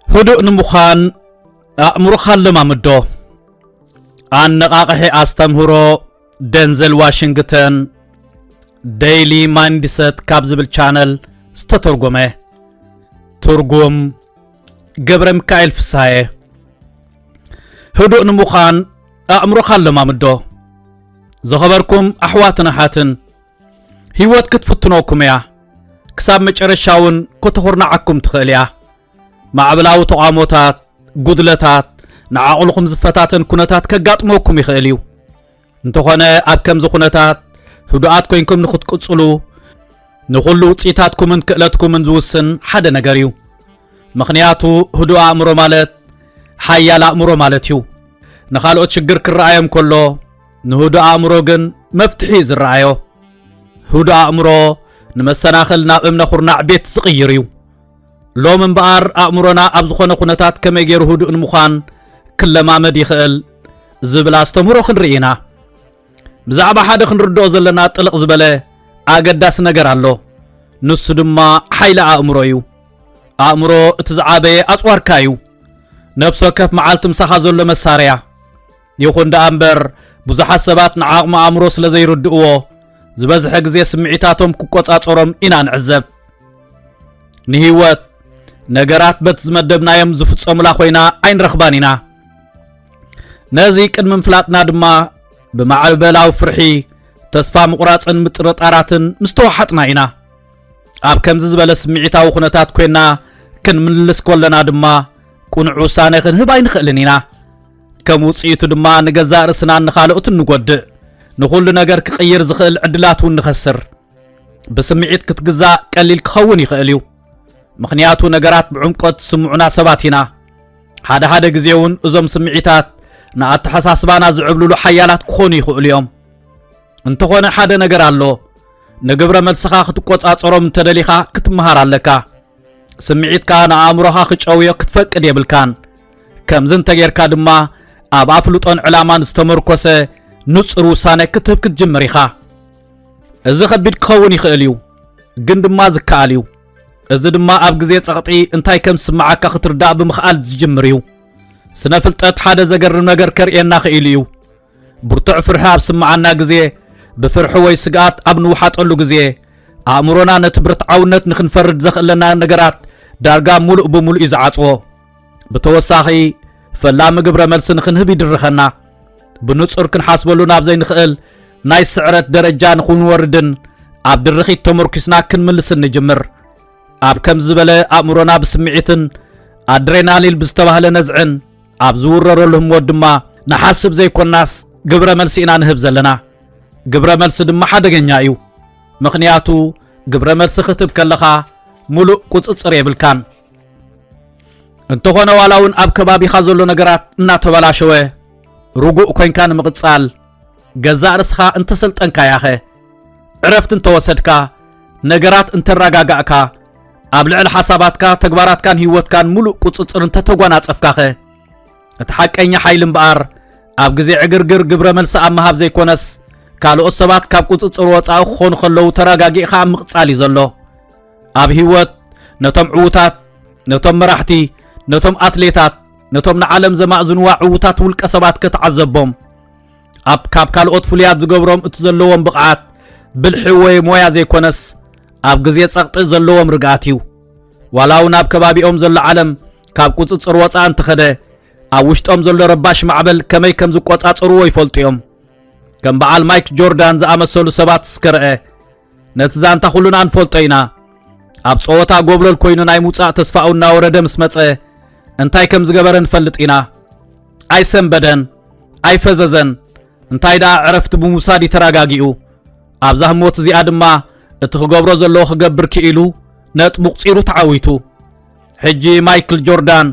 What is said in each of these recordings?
هدوء نمخان أمرخان لما مدو عن نقاقه أستمهرو دنزل واشنطن ديلي مايندست كابزبل چانل ستترغمه ترغم قبر مكايل فسايه هدوء نمخان أمرخان لما مدو زخبركم أحواتنا حاتن هيوات كتفتنوكم يا كساب مجرشاون كتخورنا عكم تخيليا مع بلاو تقاموتات قدلتات نعاقلكم زفتاتن كونتات كقاطموكم يخيليو انتخوانا أبكم زخونتات هدوءات كوينكم نخد قصلو نخلو تيتاتكم من كألتكم من زوسن حدا نقريو مخنياتو هدوء أمرو مالت حيال أمرو مالتيو نخالو تشقر كالرعايم كله نهدوء أمرو جن مفتحيز الرعايو هدوء أمرو نمسناخل نائم نخورنا عبيت صغيريو لو من بقار أمرنا أبزخونا خونتات كما يجير هدوء المخان كل ما مدي خيل زبلا استمرو خنرئينا بزعب حدا خنردو زلنا طلق زبلا أقداس نقر اللو نس دما حيلا أمرويو أمرو اتزعابي أصوار كايو نفسو كف معالتم سخازو لمساريا يخون دا أمبر بزحا سبات نعاقم أمرو سلزي ردقوو زبزح اجزي سمعيتاتهم كوكوت أطورم إنا نعزب نهيوات نجارات بتزمدبنا يم زفت صملا خوينا عين رخبانينا نازيك من فلاتنا دما بمعال بلاو فرحي تصفى مقراصن مطرط اراتن مستوحطنا إنا اب كم زبل سمعيتاو خنتات كوينا كن منلس كولنا دما كون عسانه هباي نخلنينا كم وصيت دما نغزا رسنا نخالوت نغود نقول نجار كغير زخل عدلاتو نخسر بسمعيت كتغزا قليل كخون يخليو مخنياتو نجارات بعمقت سمعنا سباتنا هذا غزيون ازم سمعيتات نا اتحساسبانا زعبلو حيالات كخون يخول اليوم انت خونا حدا نجار الله نغبره ملسخا ክትቆጻጽሮም ተደሊኻ ክትመሃር ኣለካ ስምዒትካ ንኣእምሮኻ ክጨውዮ ክትፈቅድ የብልካን ከምዝን ተጌርካ ድማ ኣብ ኣፍልጦን ዕላማን ዝተመርኮሰ ንጹር ውሳነ ክትህብ ክትጅምር ኢኻ እዚ ከቢድ ክኸውን ይኽእል እዩ ግን ድማ ዝከኣል እዩ እዚ ድማ ኣብ ግዜ ጸቕጢ እንታይ ከም ዝስምዓካ ክትርዳእ ብምኽኣል ዝጅምር እዩ ስነ ፍልጠት ሓደ ዘገርም ነገር ከርእየና ክኢሉ እዩ ብርቱዕ ፍርሒ ኣብ ስምዓና ግዜ بفرح ويسقات ابنو حاطلو غزي امرونا نتبرت عونت نخنفرد زخلنا نغرات دارغا ملؤ بملؤ يزعصو بتوساخي فلا مغبره ملس نخنهب يدرخنا بنصر كنحاسبلو ناب زي نخل ناي سعرت درجه نخون وردن عبد الرخيت تمركسنا كنملس نجمر اب كم زبله امرونا بسمعيتن ادرينالين بستبهل نزعن اب زوررلهم ودما نحاسب زي كوناس غبره ملسينا نهب زلنا قبر ملس دم حدقنيا ايو مخنياتو قبر ملس ختب كلخا ملؤ قصصر يبلكان انتو خونا والاون اب كبابي خازلو نغرات ناتو بلاشوه رجوع كوين كان مقصال غزا رسخا انت سلطنكا ياخه عرفت انت وسدكا نغرات انت رغاغاكا ابلع الحساباتكا تغبارات كان هيوت كان ملؤ قصصر انت تغوناصفكاخه اتحققني حيلن بار اب غزي عغرغر قبر ملس امهاب زي كونس كالو السبات كاب قصصر وصاو خون خلو تراغاغيخا مقصالي زلو اب هيوت نتم عوتات نتم مرحتي نتم اتليتات نتم عالم زمازن وعوتات والقسبات كتعذبهم اب كاب كالو اطفليات زغبروم اتزلوهم بقعات بالحوي مويا زي كونس اب غزي صقط زلوهم رغاتيو ولاو ناب كبابيوم زل عالم كاب قصصر وصا انت خده اب وشطوم زل رباش معبل كمي كم زقصاصرو يفلطيوم كم بعال مايك جوردان زامسلو سبات سكرئ نتزانتا كلنا انفلطينا اب صوتا غوبلل كوينو ناي موصا تسفاونا ورده مسمصه انتاي كم زغبرن فلطينا اي سنبدن اي فززن انتاي دا عرفت بموسادي تراغاغيو ابزاه موت زي ادما اتخغبرو زلو خغبر كيلو نطبق صيرو تعويتو حجي مايكل جوردان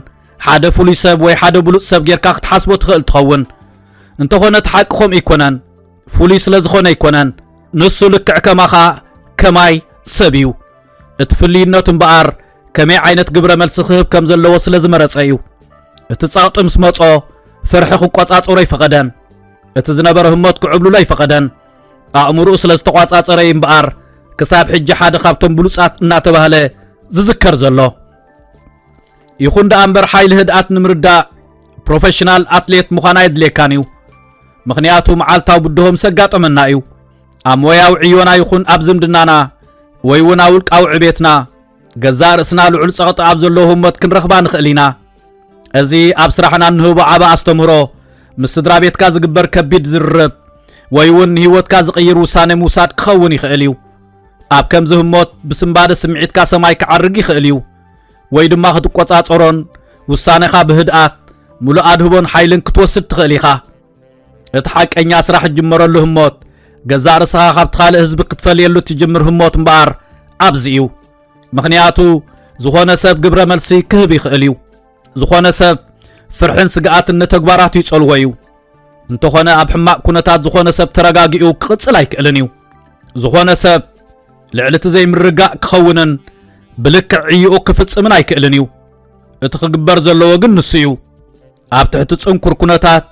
حدا فولي سب وي حدا بلوط سب غيركا تحسبو تخيل تخون انت خونت حقكم يكونن فولي سلازخونه يكونن نسو لكع كماخا كماي سبيو اتفلينات امبار كمي عينت قبره ملس خهب كم زلو سلازمرص ايو اتصاط مسمصو فرحخ قصاصوري يفقدن اتزنبر همت كعبلو لا يفقدن امرو سلازتقاصاصري امبار كساب حج حدا خابتم بلوصات اناتباله ዝዝከር ዘሎ ይኹን ዳምበር ሓይል ህድኣት ንምርዳ ፕሮፌሽናል አትሌት ምዃና ይድሌካን እዩ ምኽንያቱ መዓልታው ብድሆም ሰጋጠመና እዩ አሞያው ዕዮና ይኹን ኣብ ዝምድናና ወይ ወና ውልቃው ዕቤትና ገዛ ርእስና ልዑል ጸቕጥ ኣብ ዘለዎ ህሞት ክንረኽባ ንኽእል ኢና እዚ ኣብ ስራሕና ንህቦ ዓባ ኣስተምህሮ ምስ ስድራ ቤትካ ዝግበር ከቢድ ዝርብ ወይ ውን ህይወትካ ዝቕይር ውሳነ ምውሳድ ክኸውን ይኽእል እዩ ኣብ ከምዚ ህሞት ብስምባደ ስምዒትካ ሰማይ ክዓርግ ይኽእል እዩ ወይ ድማ ክትቆጻጸሮን ውሳነኻ ብህድኣት ሙሉእ ኣድህቦን ሓይልን ክትወስድ ትኽእል ኢኻ እቲ ሓቀኛ ስራሕ ጅመረሉ ህሞት ገዛ ርእስኻ ካብቲ ካልእ ህዝቢ ክትፈልየሉ ትጅምር ህሞት እምበኣር ኣብዚ እዩ ምኽንያቱ ዝኾነ ሰብ ግብረ መልሲ ክህብ ይኽእል እዩ ዝኾነ ሰብ ፍርሕን ስግኣትን ንተግባራቱ ይጸልዎ እዩ እንተኾነ ኣብ ሕማቕ ኩነታት ዝኾነ ሰብ ተረጋጊኡ ክቕጽል ኣይክእልን እዩ ዝኾነ ሰብ ልዕልቲ ዘይምርጋእ ክኸውንን ብልክዕ ዕይኡ ክፍጽምን ኣይክእልን እዩ እቲ ክግበር ዘለዎ ግን ንሱ እዩ ኣብ ትሕቲ ጽንኩር ኩነታት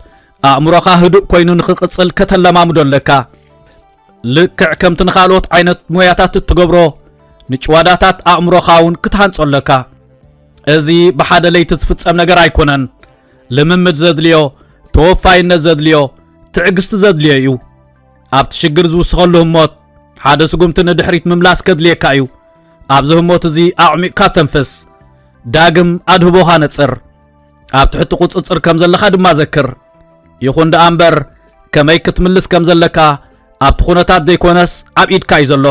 ኣእምሮኻ ህዱእ ኮይኑ ንኽቕጽል ከተለማምዶ ኣለካ ልክዕ ከምቲ ንኻልኦት ዓይነት ሞያታት እትገብሮ ንጭዋዳታት ኣእምሮኻ እውን ክትሃንጾ ኣለካ እዚ ብሓደ ለይቲ ዝፍጸም ነገር ኣይኮነን ልምምድ ዘድልዮ ተወፋይነት ዘድልዮ ትዕግስቲ ዘድልዮ እዩ ኣብቲ ሽግር ዝውስኸሉ ህሞት ሓደ ስጉምቲ ንድሕሪት ምምላስ ከድልየካ እዩ ኣብዚ ህሞት እዚ ኣዕሚቕካ ተንፍስ ዳግም ኣድህቦኻ ነጽር ኣብ ትሕቲ ቁጽጽር ከም ዘለኻ ድማ ዘክር ይኹን ደኣምበር ከመይ ክትምልስ ከም ዘለካ ኣብቲ ኩነታት ዘይኮነስ ኣብ ኢድካ እዩ ዘሎ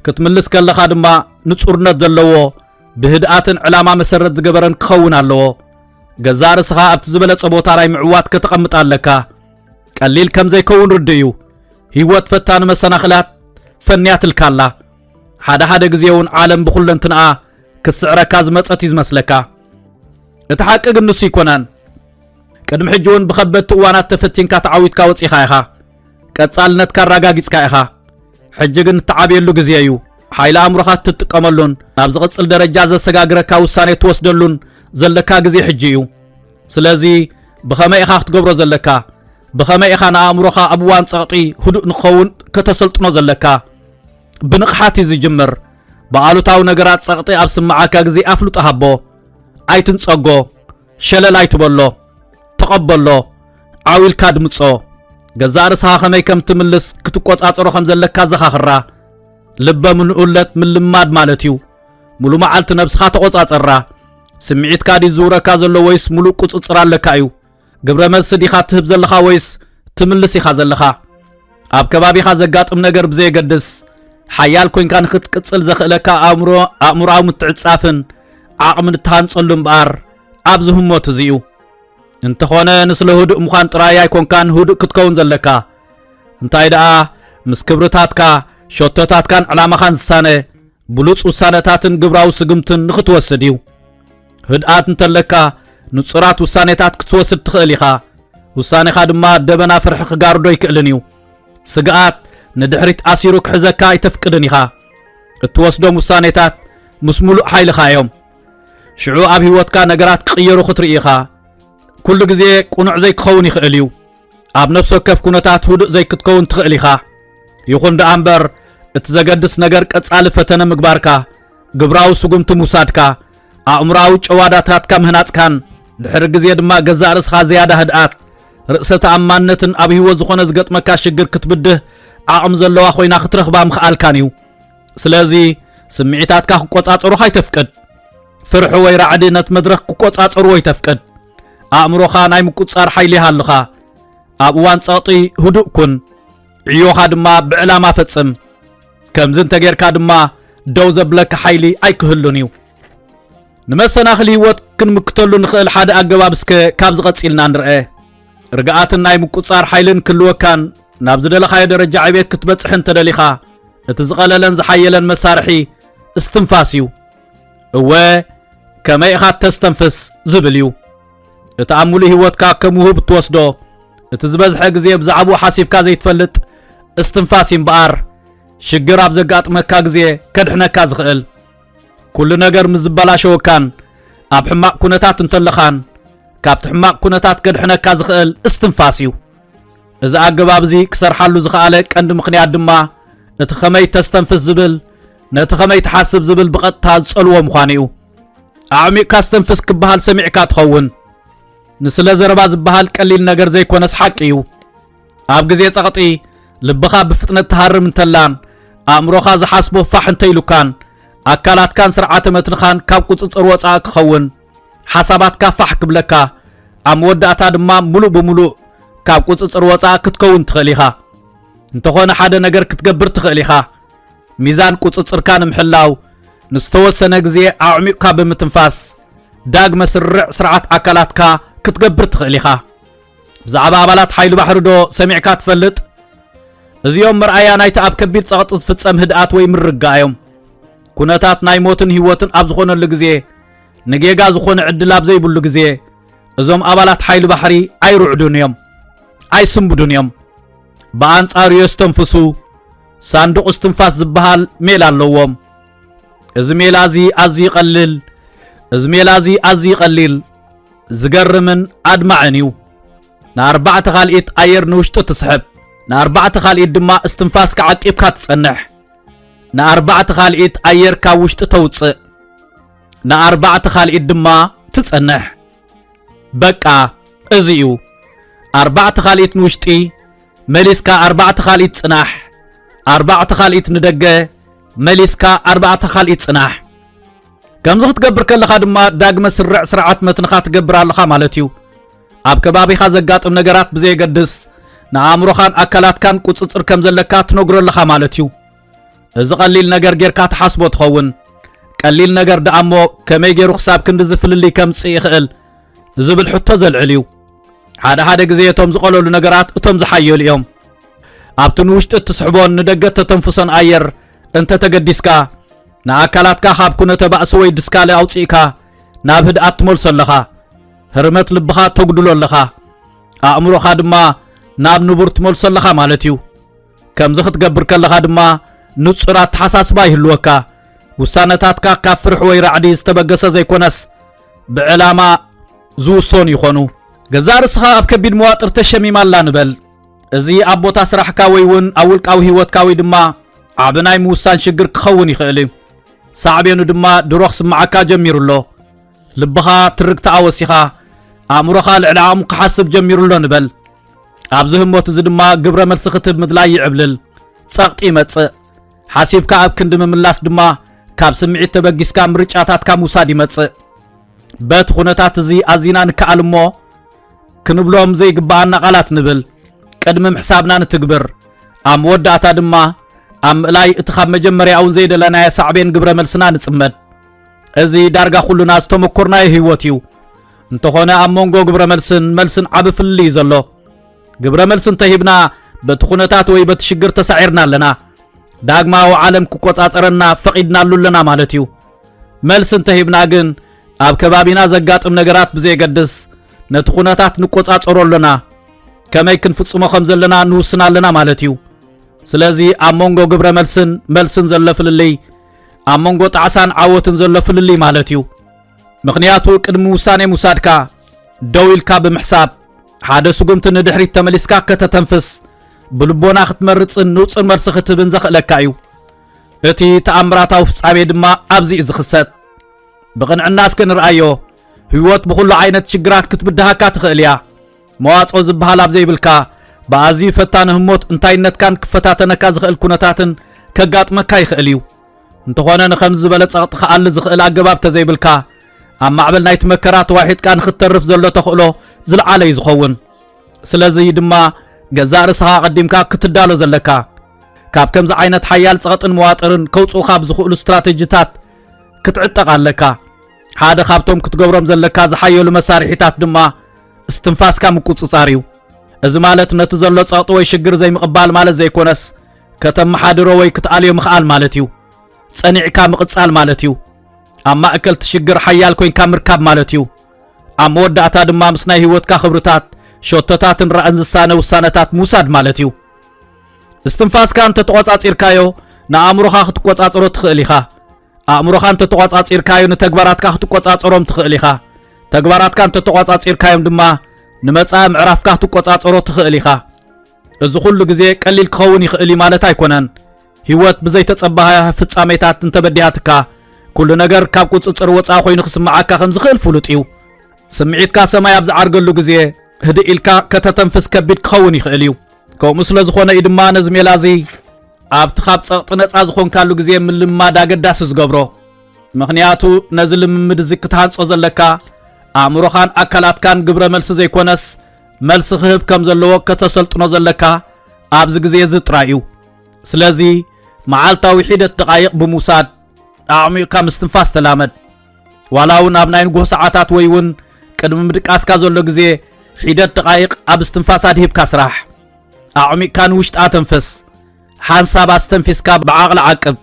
ክትምልስ ከለኻ ድማ ንጹርነት ዘለዎ ብህድኣትን ዕላማ መሰረት ዝገበረን ክኸውን ኣለዎ ገዛ ርእስኻ ኣብቲ ዝበለጸ ቦታ ላይ ምዕዋት ከተቐምጥ ኣለካ ቀሊል ከም ዘይከውን ርድ እዩ ህይወት ፈታኒ መሰናኽላት ፈንያትልካ ኣላ ሓደ ግዜ እውን ዓለም ብኹለንትንኣ ክስዕረካ ዝመጸት እዩ ዝመስለካ እቲ ሓቂ ግን ንሱ ይኮነን ቅድሚ ሕጂ እውን ብኸበድቲ እዋናት ተፈቲንካ ተዓዊትካ ወፂኻ ኢኻ ቀጻልነትካ ኣረጋጊጽካ ኢኻ ሕጂ ግን እትዓብየሉ ግዜ እዩ ሓይሊ ኣእምሮኻ እትጥቀመሉን ናብ ዝቕጽል ደረጃ ዘሰጋግረካ ውሳኔ ትወስደሉን ዘለካ ግዜ ሕጂ እዩ ስለዚ ብኸመይ ኢኻ ክትገብሮ ዘለካ ብኸመይ ኢኻ ንኣእምሮኻ ኣብ እዋን ጸቕጢ ህዱእ ንኽኸውን ከተሰልጥኖ ዘለካ ብንቕሓት እዩ ዝጅምር ብኣሉታዊ ነገራት ጸቕጢ ኣብ ስምዓካ ግዜ ኣፍሉጥ ሃቦ ኣይትንጸጎ ሸለል ኣይትበሎ ተቐበሎ ዓዊልካ ድምጾ ገዛ ርእስኻ ከመይ ከም ትምልስ ክትቆጻጸሮ ከም ዘለካ ዘኻኽራ ልበ ምንኡለት ምልማድ ማለት እዩ ሙሉእ መዓልቲ ነብስኻ ተቆጻጸራ ስምዒትካ ዲ ዝውረካ ዘሎ ወይስ ሙሉእ ቁጽጽር ኣለካ እዩ ግብረ መልሲ ዲኻ ትህብ ዘለኻ ወይስ ትምልስ ኢኻ ዘለኻ ኣብ ከባቢኻ ዘጋጥም ነገር ብዘይገድስ ሓያል ኮይንካ ንኽትቅጽል ዘኽእለካ ኣእምሮኣዊ ምትዕጻፍን ዓቕሚ ንትሃንጸሉ እምበኣር ኣብዚ ህሞት እዚ እዩ እንተኾነ ንስለ ህዱእ ምዃን ጥራይ ኣይኮንካን ህዱእ ክትከውን ዘለካ እንታይ ደኣ ምስ ክብርታትካ ሸቶታትካን ዕላማኻን ዝሳነ ብሉፅ ውሳነታትን ግብራዊ ስግምትን ንኽትወስድ እዩ ህድኣት እንተለካ ንጹራት ውሳኔታት ክትወስድ ትኽእል ኢኻ ውሳኔኻ ድማ ደበና ፍርሒ ክጋርዶ ይክእልን እዩ ስግኣት ንድሕሪት ኣሲሩ ክሕዘካ ኣይተፍቅድን ኢኻ እትወስዶም ውሳኔታት ምስ ሙሉእ ሓይልኻ እዮም ሽዑ ኣብ ህይወትካ ነገራት ክቕየሩ ክትርኢ ኢኻ ኩሉ ግዜ ቁኑዕ ዘይክኸውን ይኽእል እዩ ኣብ ነፍሲ ወከፍ ኩነታት ህዱእ ዘይክትከውን ትኽእል ኢኻ ይኹን ደኣምበር እቲ ዘገድስ ነገር ቀጻሊ ፈተነ ምግባርካ ግብራዊ ስጉምቲ ምውሳድካ ኣእምሮኣዊ ጨዋዳታትካ ምህናጽካን ድሕሪ ግዜ ድማ ገዛ ርእስኻ ዝያዳ ህድኣት ርእሰ ተኣማንነትን ኣብ ህይወት ዝኾነ ዝገጥመካ ሽግር ክትብድህ ዓቕሚ ዘለዋ ኮይና ክትረኽባ ምኽኣልካን እዩ ስለዚ ስምዒታትካ ክቆጻጸሩኻ ይተፍቅድ ፍርሒ ወይ ራዕዲ ነቲ መድረኽ ክቆጻጸርዎ ይተፍቅድ ኣእምሮኻ ናይ ምቁጻር ሓይሊ ይሃልኻ ኣብ እዋን ጸቕጢ ህዱእ ኩን ዕዮኻ ድማ ብዕላማ ፈጽም ከምዚ እንተጌርካ ድማ ደው ዘብለካ ሓይሊ ኣይክህሉን እዩ ንመሰናኽል ህይወት ክንምክተሉ ንኽእል ሓደ ኣገባብ እስከ ካብ ዝቐጺልና ንርአ ርግኣትን ናይ ምቁጻር ሓይልን ክልወካን ናብ ዝደለኻዮ ደረጃ ዕቤት ክትበጽሕን ተደሊኻ እቲ ዝቐለለን ዝሓየለን መሳርሒ እስትንፋስ እዩ እወ ከመይ ኢኻ ተስተንፍስ ዝብል እዩ እተኣምሉ ህይወትካ ከም ውህብ ትወስዶ እቲ ዝበዝሐ ግዜ ብዛዕባኡ ሓሲብካ ዘይትፈልጥ እስትንፋስ እምበኣር ሽግር ኣብ ዘጋጥመካ ግዜ ከድሕነካ ዝኽእል ኩሉ ነገር ምስ ዝበላሸወካን ኣብ ሕማቕ ኩነታት እንተለኻን ካብቲ ሕማቕ ኩነታት ከድሕነካ ዝኽእል እስትንፋስ እዩ እዚ ኣገባብ እዚ ክሰርሓሉ ዝኽኣለ ቀንዲ ምኽንያት ድማ እቲ ኸመይ ተስተንፍስ ዝብል ነቲ ኸመይ ትሓስብ ዝብል ብቐጥታ ዝጸልዎ ምዃኑ እዩ ኣዕሚቕካ ስተንፍስ ክበሃል ሰሚዕካ ትኸውን ንስለ ዘረባ ዝበሃል ቀሊል ነገር ዘይኮነስ ሓቂ እዩ ኣብ ግዜ ጸቕጢ ልብኻ ብፍጥነት ትሃርም እንተላን ኣእምሮኻ ዝሓስቦ ፋሕ እንተይሉካን ኣካላትካን ስርዓተ መትንኻን ካብ ቁፅፅር ወፃኢ ክኸውን ሓሳባትካ ፋሕ ክብለካ ኣብ መወዳእታ ድማ ሙሉእ ብምሉእ ካብ ቁፅፅር ወፃኢ ክትከውን ትኽእል ኢኻ እንተኾነ ሓደ ነገር ክትገብር ትኽእል ኢኻ ሚዛን ቁፅፅርካ ንምሕላው ንዝተወሰነ ግዜ ኣዕሚቕካ ብምትንፋስ ዳግመ ስርዕ ስርዓት ኣካላትካ ክትገብር ትኽእል ኢኻ ብዛዕባ ኣባላት ሓይሊ ባሕሪ ዶ ሰሚዕካ ትፈልጥ እዚኦም ምርኣያ ናይቲ ኣብ ከቢድ ጸቕጢ ዝፍጸም ህድኣት ወይ ምርጋእ እዮም ኩነታት ናይ ሞትን ህይወትን ኣብ ዝኾነሉ ግዜ ንጌጋ ዝኾነ ዕድል ኣብ ዘይብሉ ግዜ እዞም ኣባላት ሓይሊ ባሕሪ ኣይሩዕዱን እዮም ኣይስንብዱን እዮም ብኣንጻሩ የስተንፍሱ ሳንዱቕ እስትንፋስ ዝበሃል ሜላ ኣለዎም እዚ ሜላ እዚ ኣዝዩ ይቐሊል ዝገርምን ኣድማዕን እዩ ንኣርባዕተ ኻልኢት ኣየር ንውሽጢ ትስሕብ ንኣርባዕተ ኻልኢት ድማ እስትንፋስካ ዓቂብካ ትጸንሕ ንኣርባዕተ ኻልኢት ኣየር ካብ ውሽጢ ተውፅእ ንኣርባዕተ ኻልኢት ድማ ትጸንሕ በቃ እዚ እዩ ኣርባዕተ ኻልኢት ንውሽጢ መሊስካ ኣርባዕተ ኻልኢት ጽናሕ ኣርባዕተ ኻልኢት ንደገ መሊስካ ኣርባዕተ ኻልኢት ጽናሕ ከምዚ ክትገብር ከለኻ ድማ ዳግመ ስርዕ ስርዓት መትንኻ ትገብር ኣለኻ ማለት እዩ ኣብ ከባቢኻ ዘጋጥም ነገራት ብዘይገድስ ንኣእምሮኻን ኣካላትካን ቁፅፅር ከም ዘለካ ትነግሮ ኣለኻ ማለት እዩ እዚ ቀሊል ነገር ጌርካ ትሓስቦ ትኸውን ቀሊል ነገር ደኣ እሞ ከመይ ገይሩ ክሳብ ክንዲ ዝፍልልይ ከምፅእ ይኽእል ዝብል ሕቶ ዘልዕል እዩ ሓደ ግዜ እቶም ዝቐለሉ ነገራት እቶም ዝሓየሉ እዮም ኣብቲ ንውሽጢ እትስሕቦን ንደገ ተተንፍሶን ኣየር እንተተገዲስካ ንኣካላትካ ካብ ኩነተ ባእሲ ወይ ድስካለ ኣውፂእካ ናብ ህድኣት ትመልሶ ኣለኻ ህርመት ልብኻ ተጉድሎ ኣለኻ ኣእምሮኻ ድማ ናብ ንቡር ትመልሶ ኣለኻ ማለት እዩ ከምዚ ክትገብር ከለኻ ድማ ንጹራት ተሓሳስባ ይህልወካ ውሳነታትካ ካብ ፍርሕ ወይ ራዕዲ ዝተበገሰ ዘይኮነስ ብዕላማ ዝውሶን ይኾኑ ገዛ ርስኻ ኣብ ከቢድ መዋጥር ተሸሚማላ ንበል እዚ ኣብ ቦታ ስራሕካ ወይ እውን ኣብ ውልቃዊ ህይወትካ ወይ ድማ ዓብ ናይ ምውሳን ሽግር ክኸውን ይኽእል እዩ ሳዕቤኑ ድማ ድሮ ክስማዓካ ጀሚሩሎ ልብኻ ትርግታ ኣወሲኻ ኣእምሮኻ ልዕሊ ዓቕሙ ክሓስብ ጀሚሩሎ ንበል ኣብዚ ህሞት እዚ ድማ ግብረ መልሲ ክትብ ምድላይ ይዕብልል ጸቕጢ ይመጽእ ሓሲብካ ኣብ ክንዲ ምምላስ ድማ ካብ ስምዒት ተበጊስካ ምርጫታትካ ምውሳድ ይመጽእ በቲ ኩነታት እዚ ኣዚና ንከኣል እሞ ክንብሎም ዘይግባአና ቃላት ንብል ቅድሚ ምሕሳብና ንትግብር ኣብ መወዳእታ ድማ ኣብ ምእላይ እቲ ካብ መጀመርያ እውን ዘይደለናዮ ሳዕቤን ግብረ መልስና ንጽመድ እዚ ዳርጋ ኩሉና ዝተመኮርናዮ ህይወት እዩ እንተኾነ ኣብ መንጎ ግብረ መልስን ዓብ ፍልይ ዘሎ ግብረ መልስ እንተሂብና በቲ ኩነታት ወይ በቲ ሽግር ተሳዒርና ኣለና ዳግማዊ ዓለም ክቆጻጸረና ፈቂድናሉ ኣለና ማለት እዩ መልስ እንተሂብና ግን ኣብ ከባቢና ዘጋጥም ነገራት ብዘይገድስ ነቲ ኩነታት ንቆጻጸሮ ኣለና ከመይ ክንፍጽሞ ከም ዘለና ንውስና ኣለና ማለት እዩ ስለዚ ኣብ መንጎ ግብረ መልስን ዘሎ ፍልልይ ኣብ መንጎ ጣዕሳን ዓወትን ዘሎ ፍልልይ ማለት እዩ ምክንያቱ ቅድሚ ውሳኔ ምውሳድካ ደው ኢልካ ብምሕሳብ ሓደ ስጉምቲ ንድሕሪት ተመሊስካ ከተተንፍስ ብልቦና ክትመርፅን ንውፅን መርሲ ክትብን ዘኽእለካ እዩ እቲ ተኣምራታዊ ፍጻሜ ድማ ኣብዚ እዩ ዝኽሰት ብቕንዕና እስከ ንርአዮ ህይወት ብኩሉ ዓይነት ሽግራት ክትብድሃካ ትኽእል እያ መዋጾ ዝበሃል ኣብ ዘይብልካ ብኣዝዩ ፈታኒ ህሞት እንታይነትካን ክፈታተነካ ዝኽእል ኩነታትን ከጋጥመካ ይኽእል እዩ እንተኾነ ንኸምዚ ዝበለ ጸቕጢ ክኣሊ ዝኽእል ኣገባብ ተዘይብልካ ኣብ ማዕበል ናይቲ መከራ ተዋሒጥካ ንኽትተርፍ ዘሎ ተኽእሎ ዝለዓለ እዩ ዝኸውን ስለዚ ድማ ገዛእ ርእስኻ ቀዲምካ ክትዳሎ ዘለካ ካብ ከምዚ ዓይነት ሓያል ጸቕጥን መዋጥርን ከውፅኡኻ ብዝኽእሉ ስትራቴጂታት ክትዕጠቕ ኣለካ ሓደ ካብቶም ክትገብሮም ዘለካ ዝሓየሉ መሳርሒታት ድማ እስትንፋስካ ምቁፅጻር እዩ እዚ ማለት ነቲ ዘሎ ጸቕጢ ወይ ሽግር ዘይምቕባል ማለት ዘይኮነስ ከተመሓድሮ ወይ ክትኣልዮ ምኽኣል ማለት እዩ ጸኒዕካ ምቕጻል ማለት እዩ أما أكل تشجر حيال كوين كامركاب مالتيو أما ودعتا دما مسنا هيوت كخبرتات شوتتات رأن السانة والسانتات موساد مالتيو استنفاس كان تتقوط إركايو نا أمروخا تقوط أطرو تخليخا أمروخا تتقوط إركايو نتكبرات كا تقوط أطروم تخليخا تكبرات كان تتقوط إركايو دما نمتصا معراف كا تقوط أطرو تخليخا إذا كل جزء قليل كون يخلي مالتا يكونن هيوت بزي تصبها فصاميتات انتبدياتكا كل ነገር ካብ ቁጽጽር ወጻ ኮይኑ ክስማዓካ ከም ዝኽእል ፍሉጥ እዩ ስምዒትካ ሰማይ ኣብ ዝዓርገሉ ግዜ ህድእ ኢልካ ከተተንፍስ ከቢድ ክኸውን ይኽእል እዩ ከምኡ ስለ ዝኾነ እዩ ድማ ነዚ ሜላዚ ኣብቲ ካብ ጸቕጢ ነፃ ዝኾንካሉ ግዜ ምልማድ ኣገዳሲ ዝገብሮ ምኽንያቱ ነዚ ልምምድ እዚ ክትሃንጾ ዘለካ ኣእምሮኻን ኣካላትካን ግብረ መልሲ ዘይኮነስ መልሲ ክህብ ከም ዘለዎ ከተሰልጥኖ ዘለካ ኣብዚ ግዜ እዚ ጥራይ እዩ ስለዚ መዓልታዊ ሒደት ደቃይቕ ብምውሳድ أعميقا مستنفاس تلامد ولاو نابنا ينقوه ساعات ويون قدم مدقاس كازولو غزي حيدت دقائق اب استنفاسات هيب كاسراح أعميقا وشت آتنفس حانساب استنفس كاب بعقل عقب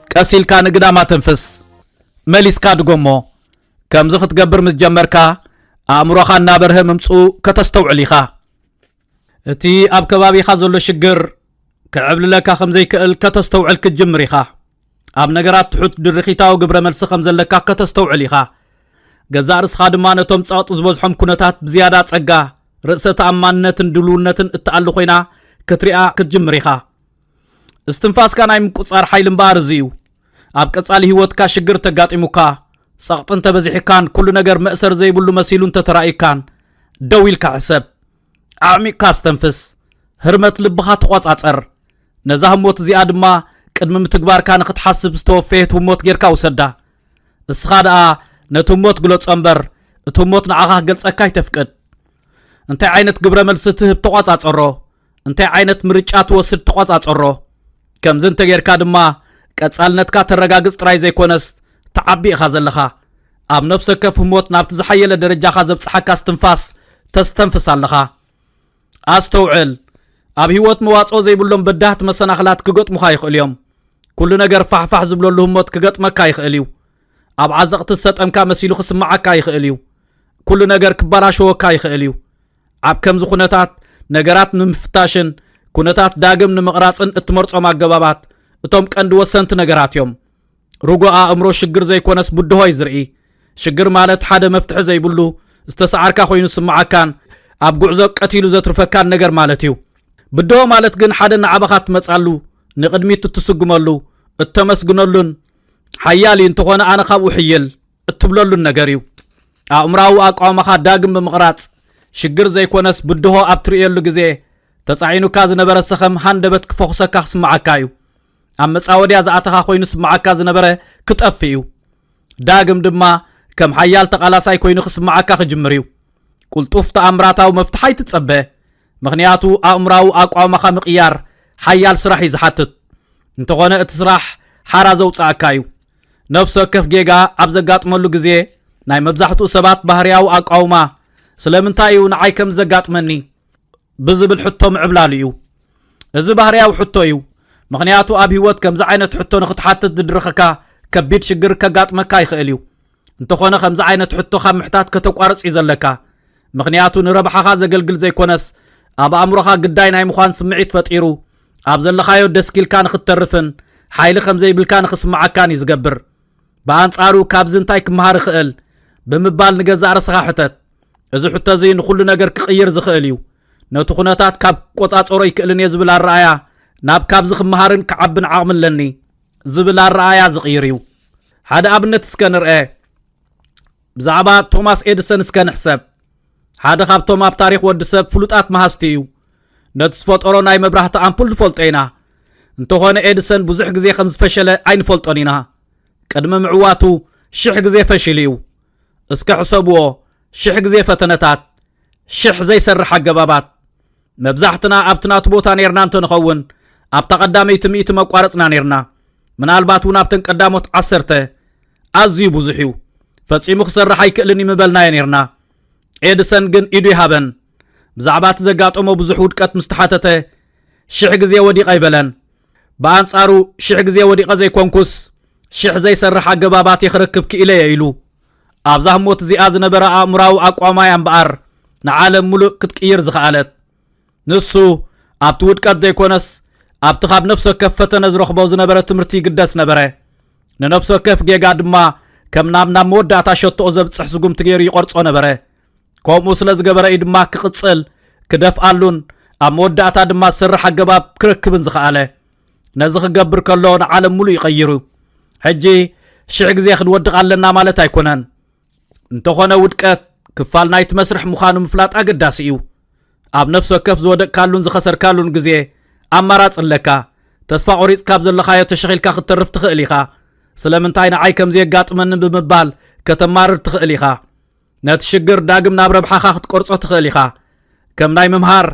كاسيل كان قدام آتنفس مليس كاد قومو كم زخت قبر متجمركا أمروخا نابره ممسو كتستوع ليخا اتي اب كبابي خازولو شقر كعبل لك خمزي كأل كتستوع الكجمريخا ኣብ ነገራት ትሑት ድርኺታው ግብረ መልሲ ከም ዘለካ ከተስተውዕል ኢኻ ገዛእ ርስኻ ድማ ነቶም ጸቕጢ ዝበዝሖም ኩነታት ብዝያዳ ጸጋ ርእሰ ተኣማንነትን ድልውነትን እትኣሊ ኮይና ክትሪኣ ክትጅምር ኢኻ እስትንፋስካ ናይ ምቁጻር ሓይሊ እምበር እዚ እዩ ኣብ ቀጻሊ ህይወትካ ሽግር ተጋጢሙካ ጸቕጥን ተበዚሕካን ኩሉ ነገር መእሰር ዘይብሉ መሲሉ እንተተራእይካን ደው ኢልካ ሕሰብ ኣዕሚቕካ አስተንፍስ ህርመት ልብኻ ተቆጻጸር ነዛ ህሞት እዚኣ ድማ ቅድሚ ምትግባርካ ንኽትሓስብ ዝተወፈየት ህሞት ጌርካ ውሰዳ እስኻ ደኣ ነቲ ህሞት ግለጾ እምበር እቲ ህሞት ንዓኻ ክገልጸካ ይተፍቅድ እንታይ ዓይነት ግብረ መልሲ ትህብ ተቆጻጸሮ እንታይ ዓይነት ምርጫ ትወስድ ተቆጻጸሮ ከምዚ እንተጌርካ ድማ ቀጻልነትካ ተረጋግጽ ጥራይ ዘይኮነስ ተዓቢ ኢኻ ዘለኻ ኣብ ነፍሰ ከፍ ህሞት ናብቲ ዝሓየለ ደረጃኻ ዘብጽሓካ እስትንፋስ ተስተንፍስ ኣለኻ ኣስተውዕል ኣብ ህይወት መዋጾ ዘይብሎም በዳህት መሰናኽላት ክገጥሙኻ ይኽእል እዮም ኩሉ ነገር ፋሕፋሕ ዝብለሉ ህሞት ክገጥመካ ይኽእል እዩ ኣብ ዓዘቕቲ ዝሰጠምካ መሲሉ ክስማዓካ ይኽእል እዩ ኩሉ ነገር ክበላሸወካ ይኽእል እዩ ኣብ ከምዚ ኩነታት ነገራት ንምፍታሽን ኩነታት ዳግም ንምቕራጽን እትመርጾም ኣገባባት እቶም ቀንዲ ወሰንቲ ነገራት እዮም ርጉእ ኣእምሮ ሽግር ዘይኮነስ ብድሆ እዩ ዝርኢ ሽግር ማለት ሓደ መፍትሒ ዘይብሉ ዝተሰዓርካ ኮይኑ ስማዓካን ኣብ ጉዕዞ ቀቲሉ ዘትርፈካን ነገር ማለት እዩ ብድሆ ማለት ግን ሓደ ንዓበኻ ትመጻሉ ንቅድሚት እትስግመሉ እተመስግነሉን ሓያል እንተኾነ ኣነ ካብኡ ሕየል እትብለሉን ነገር እዩ ኣእምራዊ ኣቋምኻ ዳግም ብምቕራጽ ሽግር ዘይኮነስ ብድሆ ኣብ ትርእየሉ ግዜ ተጻዒኑካ ዝነበረ ሰኸም ሃንደበት ክፈኹሰካ ክስማዓካ እዩ ኣብ መጻወድያ ዝኣተኻ ኮይኑ ስማዓካ ዝነበረ ክጠፊ እዩ ዳግም ድማ ከም ሓያል ተቓላሳይ ኮይኑ ክስማዓካ ክጅምር እዩ ቁልጡፍ ተኣምራታዊ መፍትሒ ኣይትጸበ ምኽንያቱ ኣእምራዊ ኣቋምኻ ምቕያር ሓያል ስራሕ እዩ ዝሓትት እንተኾነ እቲ ስራሕ ሓራ ዘውፅኣካ እዩ ነፍሲ ወከፍ ጌጋ ኣብ ዘጋጥመሉ ግዜ ናይ መብዛሕትኡ ሰባት ባህርያዊ ኣቃውማ ስለምንታይ እዩ ንዓይ ከም ዘጋጥመኒ ብዝብል ሕቶ ምዕብላሉ እዩ እዚ ባህርያዊ ሕቶ እዩ ምኽንያቱ ኣብ ህይወት ከምዚ ዓይነት ሕቶ ንኽትሓትት ዝድርኸካ ከቢድ ሽግር ከጋጥመካ ይኽእል እዩ እንተኾነ ከምዚ ዓይነት ሕቶ ካብ ምሕታት ከተቋርጽ እዩ ዘለካ ምኽንያቱ ንረብሓኻ ዘገልግል ዘይኮነስ ኣብ ኣእምሮኻ ግዳይ ናይ ምዃን ስምዒት ፈጢሩ ኣብ ዘለኻዮ ደስኪልካ ንኽተርፍን ሓይሊ ከም ዘይብልካ ንኽስማዓካን እዩ ዝገብር ብኣንጻሩ ካብዚ እንታይ ክመሃር ይኽእል ብምባል ንገዛእ ርስኻ ሕተት እዚ ሕቶ እዚ ንኹሉ ነገር ክቕይር ዝኽእል እዩ ነቲ ኩነታት ካብ ቆጻጸሮ ይክእልን እየ ዝብል ኣረኣያ ናብ ካብዚ ክመሃርን ክዓብን ዓቕሚ ኣለኒ ዝብል ኣረኣያ ዝቕይር እዩ ሓደ ኣብነት እስከ ንርአ ብዛዕባ ቶማስ ኤዲሰን እስከ ንሕሰብ ሓደ ካብቶም ኣብ ታሪክ ወዲ ሰብ ፍሉጣት መሃስቲ እዩ ነቲ ዝፈጠሮ ናይ መብራህቲ ኣምፑል ንፈልጦ ኢና እንተኾነ ኤዲሰን ብዙሕ ግዜ ከም ዝፈሸለ ኣይንፈልጦን ኢና ቅድሚ ምዕዋቱ 1000 ግዜ ፈሽሉ እዩ እስከ ሕሰብዎ 1000 ግዜ ፈተነታት 1000 ዘይሰርሕ ኣገባባት መብዛሕትና ኣብቲ ናቱ ቦታ ነርና እንተንኸውን ኣብታ ቀዳመይቲ ሚእቲ መቋረፅና ነርና ምናልባት እውን ኣብተን ቀዳሞት 10 ኣዝዩ ብዙሕ እዩ ፈጺሙ ክሰርሕ ኣይክእልን ይምበልና ነርና ኤዲሰን ግን ኢዱ ይሃበን ብዛዕባ እቲ ዘጋጠሞ ብዙሕ ውድቀት ምስተሓተተ 1000 ግዜ ወዲቐ ይበለን ብኣንጻሩ 1000 ግዜ ወዲቐ ዘይኮንኩስ ሽሕ ዘይሰርሕ ኣገባባት ይኽረክብ ክኢለ ኢሉ ኣብዛ ህሞት እዚኣ ዝነበረ ኣእምራዊ ኣቋማይ እምበኣር ንዓለም ሙሉእ ክትቅይር ዝኽኣለት ንሱ ኣብቲ ውድቀት ዘይኮነስ ኣብቲ ካብ ነፍሲ ወከፍ ፈተነ ዝረኽቦ ዝነበረ ትምህርቲ ይግደስ ነበረ ንነፍሲ ወከፍ ጌጋ ድማ ከም ናብ መወዳእታ ሸቶኦ ዘብፅሕ ስጉምቲ ገይሩ ይቆርጾ ነበረ ከምኡ ስለ ዝገበረ እዩ ድማ ክቕፅል ክደፍኣሉን ኣብ መወዳእታ ድማ ዝስራሕ ኣገባብ ክረክብን ዝኽኣለ ነዚ ክገብር ከሎ ንዓለም ሙሉእ ይቐይሩ ሕጂ ሽሕ ግዜ ክንወድቕ ኣለና ማለት ኣይኮነን እንተኾነ ውድቀት ክፋል ናይቲ መስርሕ ምዃኑ ምፍላጥ ኣገዳሲ እዩ ኣብ ነፍሲ ወከፍ ዝወደቅካሉን ዝኸሰርካሉን ግዜ ኣማራፅ ኣለካ ተስፋ ቆሪጽ ካብ ዘለኻዮ ተሸኺልካ ክትተርፍ ትኽእል ኢኻ ስለምንታይ ንዓይ ከምዚ የጋጥመንን ብምባል ከተማርር ትኽእል ኢኻ ነቲ ሽግር ዳግም ናብ ረብሓኻ ክትቆርጾ ትኽእል ኢኻ ከም ናይ ምምሃር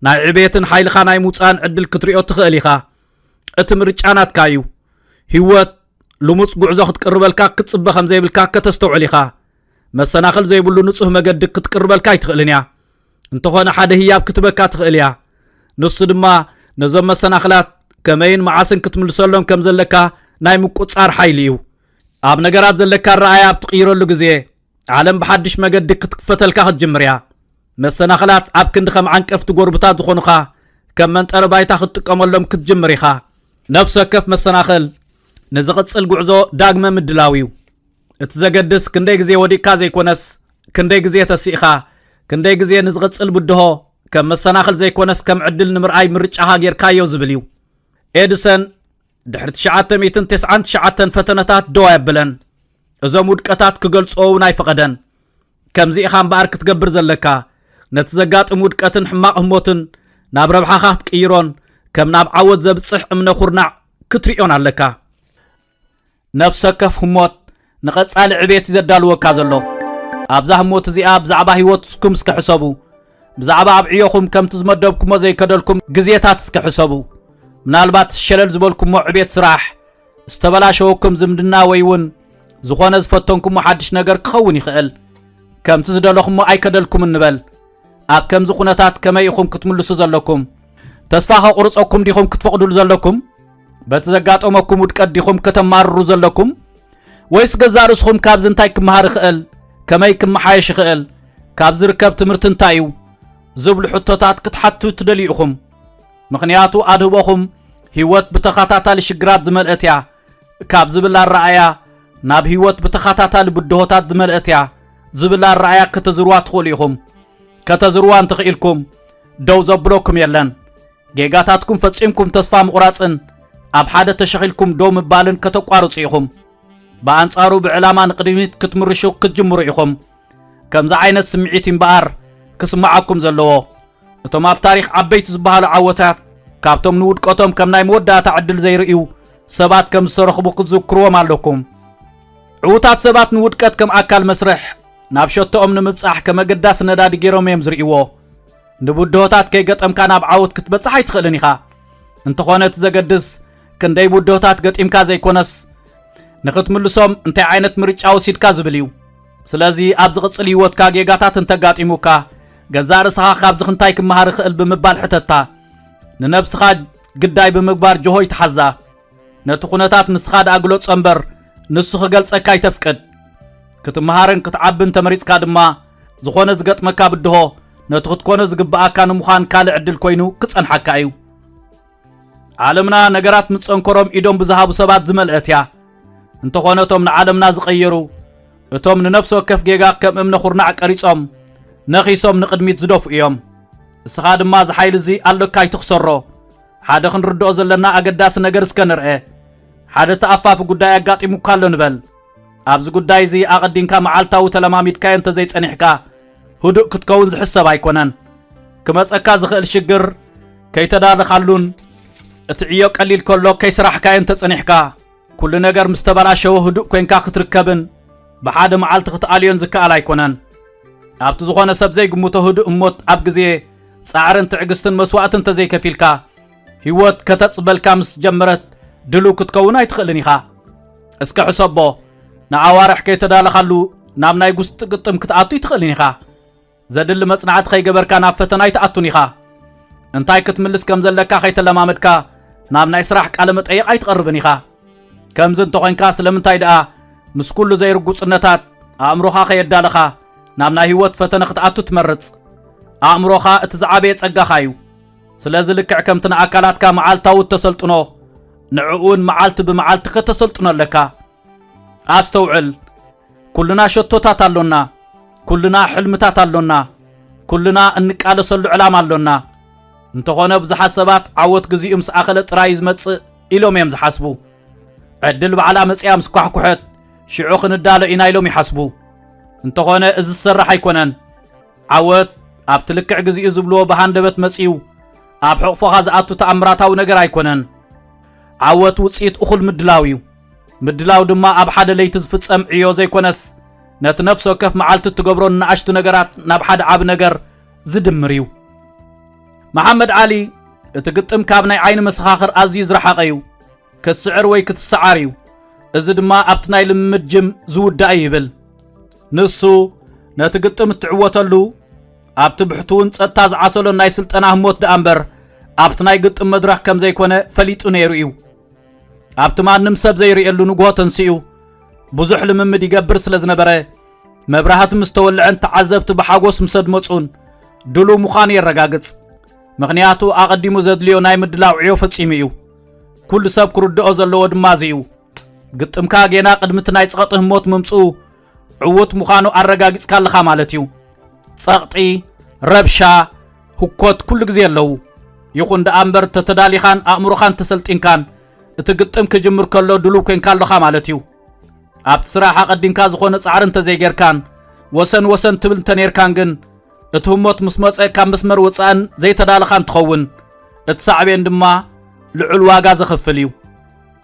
ናይ ዕቤትን ሓይልኻ ናይ ምውፃን ዕድል ክትሪኦ ትኽእል ኢኻ እቲ ምርጫ ናትካ እዩ ህይወት ልሙፅ ጉዕዞ ክትቅርበልካ ክትጽበ ከም ዘይብልካ ከተስተውዕል ኢኻ መሰናኽል ዘይብሉ ንጹህ መገዲ ክትቅርበልካ ይትኽእልን እያ እንተኾነ ሓደ ህያብ ክትበካ ትኽእል እያ ንሱ ድማ ነዞም መሰናኽላት ከመይን መዓስን ክትምልሰሎም ከም ዘለካ ናይ ምቁጻር ሓይሊ እዩ ኣብ ነገራት ዘለካ ረኣያ ኣብ ትቕይረሉ ግዜ ዓለም ብሓድሽ መገዲ ክትክፈተልካ ክትጅምር እያ መሰናኽላት ኣብ ክንዲ ከም ዓንቀፍቲ ጎርብታት ዝኾኑኻ ከም መንጠረ ባይታ ክትጥቀመሎም ክትጅምር ኢኻ ነፍሲ ወከፍ መሰናኽል ንዝቕጽል ጉዕዞ ዳግመ ምድላው እዩ እቲ ዘገድስ ክንደይ ግዜ ወዲቕካ ዘይኮነስ ክንደይ ግዜ ተሲእኻ ክንደይ ግዜ ንዝቕጽል ብድሆ ከም መሰናኽል ዘይኮነስ ከም ዕድል ንምርኣይ ምርጫኻ ጌርካዮ ዝብል እዩ ኤድሰን ድሕሪ 999 ፈተነታት ደዋ የብለን እዞም ውድቀታት ክገልጾ እውን ኣይፈቐደን ከምዚ ኢኻ እምበኣር ክትገብር ዘለካ ነቲ ዘጋጥም ውድቀትን ሕማቕ ህሞትን ናብ ረብሓኻ ክትቅይሮን ከም ናብ ዓወት ዘብፅሕ እምነ ኩርናዕ ክትሪኦን ኣለካ ነፍሲ ወከፍ ህሞት ንቐጻሊ ዕቤት ዘዳልወካ ዘሎ ኣብዛ ህሞት እዚኣ ብዛዕባ ህይወትኩም እስከሕሰቡ ብዛዕባ ኣብ ዕዮኹም ከምቲ ዝመደብኩሞ ዘይከደልኩም ግዜታት እስከሕሰቡ ምናልባት ሸለል ዝበልኩሞ ዕቤት ስራሕ ዝተበላሸወኩም ዝምድና ወይ እውን ዝኾነ ዝፈተንኩሞ ሓድሽ ነገር ክኸውን ይኽእል ከምቲ ዝደለኹሞ ኣይከደልኩም እንበል ኣብ ከምዚ ኩነታት ከመይ ኢኹም ክትምልሱ ዘለኩም ተስፋ ከቁርፀኩም ዲኹም ክትፈቅዱሉ ዘለኩም በቲ ዘጋጠመኩም ውድቀት ዲኹም ከተማርሩ ዘለኩም ወይስ ገዛ ርእስኹም ካብዚ እንታይ ክመሃር ይኽእል ከመይ ክመሓየሽ ይኽእል ካብ ዝርከብ ትምህርቲ እንታይ እዩ ዝብሉ ሕቶታት ክትሓቱ ትደልዩ ኢኹም ምክንያቱ ኣድህቦኹም ህይወት ብተኸታታሊ ሽግራት ዝመልአት እያ ካብ ዝብላ ረኣያ ናብ ህይወት ብተኸታታሊ ብድሆታት ዝመልአት እያ ዝብላ ረኣያ ከተዝርዋ ትኽእሉ ኢኹም ከተዝርዋ እንትኽኢልኩም ደው ዘብለኩም የለን ጌጋታትኩም ፈጺምኩም ተስፋ ምቑራፅን ኣብ ሓደ ተሸኺልኩም ደው ምባልን ከተቋርጹ ኢኹም ብኣንጻሩ ብዕላማ ንቅድሚት ክትምርሹ ክትጅምሩ ኢኹም ከምዚ ዓይነት ስምዒት እምበኣር ክስማዓኩም ዘለዎ እቶም ኣብ ታሪኽ ዓበይቲ ዝበሃሉ ዓወታት ካብቶም ንውድቀቶም ከም ናይ መወዳእታ ዕድል ዘይርእዩ ሰባት ከም ዝተረኽቡ ክትዝክርዎም ኣለኩም ዕዉታት ሰባት ንውድቀት ከም ኣካል መስርሕ ናብ ሸቶኦም ንምብጻሕ ከም ኣገዳሲ ነዳዲ ገይሮም እዮም ዝርእይዎ ንቡድሆታት ከይገጠምካ ናብ ዓወት ክትበጽሕ ኣይትኽእልን ኢኻ እንተኾነ እቲ ዘገድስ ክንደይ ቡድሆታት ገጢምካ ዘይኮነስ ንኽትምልሶም እንታይ ዓይነት ምርጫ ወሲድካ ዝብል እዩ ስለዚ ኣብ ዝቕጽል ህይወትካ ጌጋታት እንተጋጢሙካ ገዛ ርእስኻ ካብዚ ክንታይ ክመሃር ይኽእል ብምባል ሕተታ ንነብስኻ ግዳይ ብምግባር ጆሆይ ትሓዛ ነቲ ኩነታት ንስኻ ዳኣግሎጾ እምበር ንሱ ክገልጸካ ይተፍቅድ ክትመሃርን ክትዓብን ተመሪጽካ ድማ ዝኾነ ዝገጥመካ ብድሆ ነቲ ክትኮነ ዝግብኣካ ንምዃን ካልእ ዕድል ኮይኑ ክጸንሓካ እዩ ዓለምና ነገራት ምጸንከሮም ኢዶም ብዝሃቡ ሰባት ዝመልአት እያ እንተኾነ እቶም ንዓለምና ዝቐየሩ እቶም ንነፍሲ ወከፍ ጌጋ ከም እምነ ኩርናዕ ቀሪጾም ነኺሶም ንቅድሚት ዝደፉ እዮም እስኻ ድማ ዝሓይል እዚ ኣለካ ይትኽሰሮ ሓደ ክንርድኦ ዘለና ኣገዳሲ ነገር እስከ ንርአ ሓደ ተኣፋፊ ጉዳይ ኣጋጢሙካ ኣሎ ንበል ኣብዚ ጉዳይ እዚ ኣቐዲንካ መዓልታዊ ተለማሚድካዮ እንተዘይጸኒሕካ ህዱእ ክትከውን ዝሕሰብ ኣይኮነን ክመፀካ ዝኽእል ሽግር ከይተዳለኻሉን እቲ ዕዮ ቀሊል ከሎ ከይስራሕካዮ እንተጸኒሕካ ኩሉ ነገር ምስ ተበላሸወ ህዱእ ኮንካ ክትርከብን ብሓደ መዓልቲ ክትኣልዮን ዝከኣል ኣይኮነን ኣብቲ ዝኾነ ሰብ ዘይግምቶ ህዱእ እሞት ኣብ ግዜ ጻዕርን ትዕግስትን መስዋዕትን ተዘይከፊልካ ህይወት ከተጽበልካ ምስ ጀመረት ድሉው ክትከውን ኣይትኽእልን ኢኻ እስከ ሕሰቦ ንኣዋርሕ ከይተዳለኻሉ ናብ ናይ ጉስጢ ግጥም ክትኣቱ ይትኽእልን ኢኻ ዘድሊ መጽናዕቲ ከይገበርካ ናብ ፈተና ይትኣቱን ኢኻ እንታይ ክትምልስ ከም ዘለካ ከይተለማመድካ ናብ ናይ ስራሕ ቃለ መጠይቕ ኣይትቐርብን ኢኻ ከምዝን ተኾንካ ስለምንታይ ደኣ ምስ ኩሉ ዘይርጉጽነታት ኣእምሮኻ ከየዳለኻ ናብ ናይ ህይወት ፈተነ ክትኣቱ ትመርጽ ኣእምሮኻ እቲ ዝዓበየ ጸጋኻ እዩ ስለዚ ልክዕ ከምቲ ንኣካላትካ መዓልታዊ ተሰልጥኖ ንዕኡን መዓልቲ ብመዓልቲ ከተሰልጥኖ ኣለካ ኣስተውዕል ኩልና ሸቶታት ኣሎና ኩልና ሕልምታት ኣሎና ኩልና እንቃለሰሉ ዕላማ ኣሎና እንተኾነ ብዙሓት ሰባት ዓወት ግዚኡ ምስ ኣኸለ ጥራይ ዝመጽእ ኢሎም እዮም ዝሓስቡ ዕድል በዓላ መጽያ ምስ ኳሕኩሐት ሽዑ ክንዳሎ ኢና ኢሎም ይሓስቡ እንተኾነ እዚ ዝሰርሕ ኣይኮነን ዓወት ኣብቲ ልክዕ ግዚኡ ዝብልዎ ብሃንደበት መጽዩ ኣብ ሕቑፎኻ ዝኣቱ ተኣምራታዊ ነገር ኣይኮነን ዓወት ውፅኢት እኹል ምድላው እዩ ምድላው ድማ ኣብ ሓደ ለይቲ ዝፍጸም ዕዮ ዘይኮነስ ነቲ ነፍሲ ወከፍ መዓልቲ እትገብሮ ንኣሽቱ ነገራት ናብ ሓደ ዓብ ነገር ዝድምር እዩ መሓመድ ዓሊ እቲ ግጥም ካብ ናይ ዓይኒ መሰኻኽር ኣዝዩ ዝረሓቐ እዩ ክትስዕር ወይ ክትሰዓር እዩ እዚ ድማ ኣብቲ ናይ ልምምድ ጅም ዝውዳእ ይብል ንሱ ነቲ ግጥም እትዕወተሉ ኣብቲ ብሕቱውን ጸጥታ ዝዓሰሎ ናይ ስልጠና ህሞት ደኣ እምበር ኣብቲ ናይ ግጥም መድረኽ ከም ዘይኮነ ፈሊጡ ነይሩ እዩ ኣብቲ ማንም ሰብ ዘይርእየሉ ንግሆ ተንስኡ ብዙሕ ልምምድ ይገብር ስለ ዝነበረ መብራህቲ ምስ ተወልዐን ተዓዘብቲ ብሓጎስ ምስ ኣድመፁን ድሉ ምዃኑ የረጋግጽ ምኽንያቱ ኣቐዲሙ ዘድልዮ ናይ ምድላው ዕዮ ፈጺሙ እዩ ኩሉ ሰብ ክርድኦ ዘለዎ ድማ እዚ እዩ ግጥምካ ጌና ቅድሚ እቲ ናይ ጸቕጢ ህሞት ምምጽኡ ዕውት ምዃኑ ኣረጋጊጽካ ኣለኻ ማለት እዩ ጸቕጢ ረብሻ ህኮት ኩሉ ግዜ ኣለዉ ይኹን ደኣ እምበር ተተዳሊኻን ኣእምሮኻን ተሰልጢንካን እቲ ግጥም ክጅምር ከሎ ድሉው ኮንካ ኣለኻ ማለት እዩ ኣብቲ ስራሕ ኣቐዲምካ ዝኾነ ጻዕሪ እንተዘይጌርካን ወሰን ወሰን ትብል እንተነርካን ግን እቲ ህሞት ምስ መፀ ካብ መስመር ወፃእን ዘይተዳለኻን ትኸውን እቲ ሳዕቤን ድማ ልዑል ዋጋ ዘኽፍል እዩ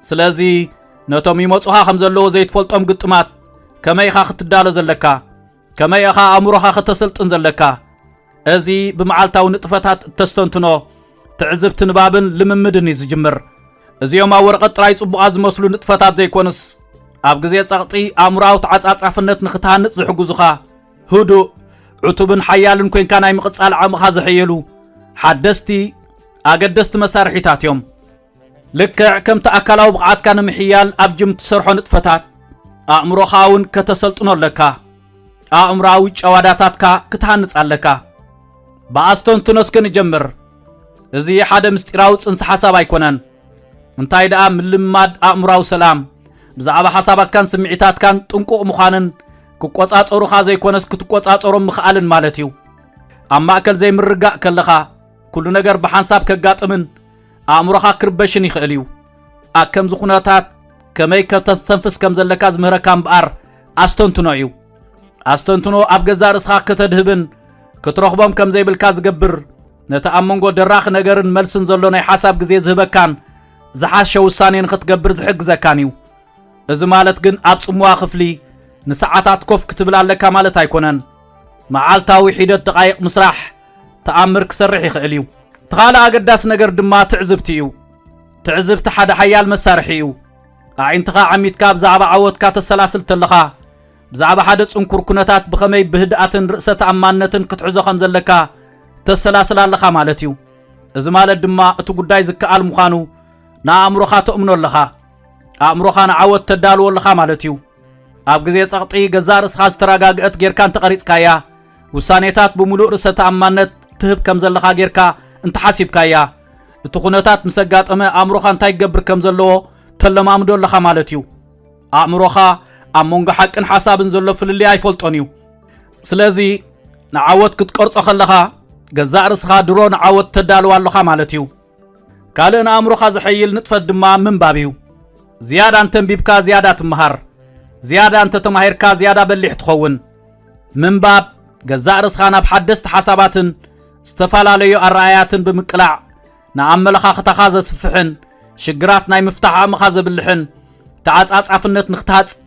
ስለዚ ነቶም ይመፁኻ ከም ዘለዎ ዘይትፈልጦም ግጥማት ከመይ ኢኻ ክትዳሎ ዘለካ ከመይ ኢኻ ኣእምሮኻ ከተሰልጥን ዘለካ እዚ ብመዓልታዊ ንጥፈታት እተስተንትኖ ትዕዝብቲ ንባብን ልምምድን እዩ ዝጅምር እዚኦም ኣብ ወረቐት ጥራይ ጽቡቓት ዝመስሉ ንጥፈታት ዘይኮንስ ኣብ ግዜ ጸቕጢ ኣእምሮኣዊ ተዓጻጻፍነት ንኽትሃንጽ ዝሕግዙኻ ህዱእ ዕቱብን ሓያልን ኮንካ ናይ ምቕጻል ዓቕምኻ ዘሕየሉ ሓደስቲ ኣገደስቲ መሳርሒታት እዮም ልክዕ ከምቲ ኣካላዊ ብቕዓትካ ንምሕያል ኣብ ጅም ትሰርሖ ንጥፈታት ኣእምሮኻ እውን ከተሰልጥኖ ኣለካ ኣእምሮኣዊ ጨዋዳታትካ ክትሃንጽ ኣለካ ብኣስተንትኖ እስከ ንጀምር እዚ ሓደ ምስጢራዊ ጽንሲ ሓሳብ ኣይኮነን እንታይ ደኣ ምልማድ ኣእምሮኣዊ ሰላም ብዛዕባ ሓሳባትካን ስምዒታትካን ጥንቁቕ ምዃንን ክቆጻጸሩኻ ዘይኮነስ ክትቆጻጸሮም ምኽኣልን ማለት እዩ ኣብ ማእከል ዘይምርጋእ ከለኻ ኩሉ ነገር ብሓንሳብ ከጋጥምን ኣእምሮኻ ክርበሽን ይኽእል እዩ ኣብ ከምዚ ኩነታት ከመይ ከተስተንፍስ ከም ዘለካ ዝምህረካ እምበኣር ኣስተንትኖ እዩ ኣስተንትኖ ኣብ ገዛእ ርእስኻ ከተድህብን ክትረኽቦም ከም ዘይብልካ ዝገብር ነቲ ኣብ መንጎ ደራኽ ነገርን መልስን ዘሎ ናይ ሓሳብ ግዜ ዝህበካን ዝሓሸ ውሳኔ ንኽትገብር ዝሕግዘካን እዩ እዚ ማለት ግን ኣብ ጽሙዋ ክፍሊ ንሰዓታት ኮፍ ክትብል ኣለካ ማለት ኣይኮነን መዓልታዊ ሒደት ደቃይቕ ምስራሕ ተኣምር ክሰርሕ ይኽእል እዩ ተኻልእ ኣገዳሲ ነገር ድማ ትዕዝብቲ እዩ ትዕዝብቲ ሓደ ሓያል መሳርሒ እዩ ኣዒንትኻ ዓሚትካ ብዛዕባ ዓወትካ ተሰላስል ተለኻ ብዛዕባ ሓደ ጽንኩር ኩነታት ብኸመይ ብህድኣትን ርእሰ ተኣማንነትን ክትሕዞ ከም ዘለካ ተሰላስል ኣለኻ ማለት እዩ እዚ ማለት ድማ እቲ ጉዳይ ዝከኣል ምዃኑ ንኣእምሮኻ ተእምኖ ኣለኻ ኣእምሮኻ ንዓወት ተዳልዎ ኣለኻ ማለት እዩ ኣብ ግዜ ጸቕጢ ገዛእ ርእስኻ ዝተረጋግአት ጌርካ እንተቐሪጽካያ ውሳኔታት ብምሉእ ርእሰ ተኣማንነት ትህብ ከም ዘለኻ ጌርካ እንተሓሲብካያ እቲ ኩነታት ምስ ኣጋጠመ ኣእምሮኻ እንታይ ክገብር ከም ዘለዎ ተለማምዶ ኣለኻ ማለት እዩ ኣእምሮኻ ኣብ መንጎ ሓቅን ሓሳብን ዘሎ ፍልልይ ኣይፈልጦን እዩ ስለዚ ንዓወት ክትቀርጾ ከለኻ ገዛእ ርእስኻ ድሮ ንዓወት ተዳልዋ ኣለኻ ማለት እዩ ካልእ ንኣእምሮኻ ዝሐይል ንጥፈት ድማ ምንባብ እዩ ዝያዳ እንተንቢብካ ዝያዳ ትመሃር ዝያዳ እንተ ተማሂርካ ዝያዳ በሊሕ ትኸውን ምንባብ ገዛእ ርእስኻ ናብ ሓደስቲ ሓሳባትን ዝተፈላለዩ ኣረኣያትን ብምቅላዕ ንኣመለኻኽታኻ ዘስፍሕን ሽግራት ናይ ምፍታሕ ኣቕምኻ ዘብልሕን ተዓጻጻፍነት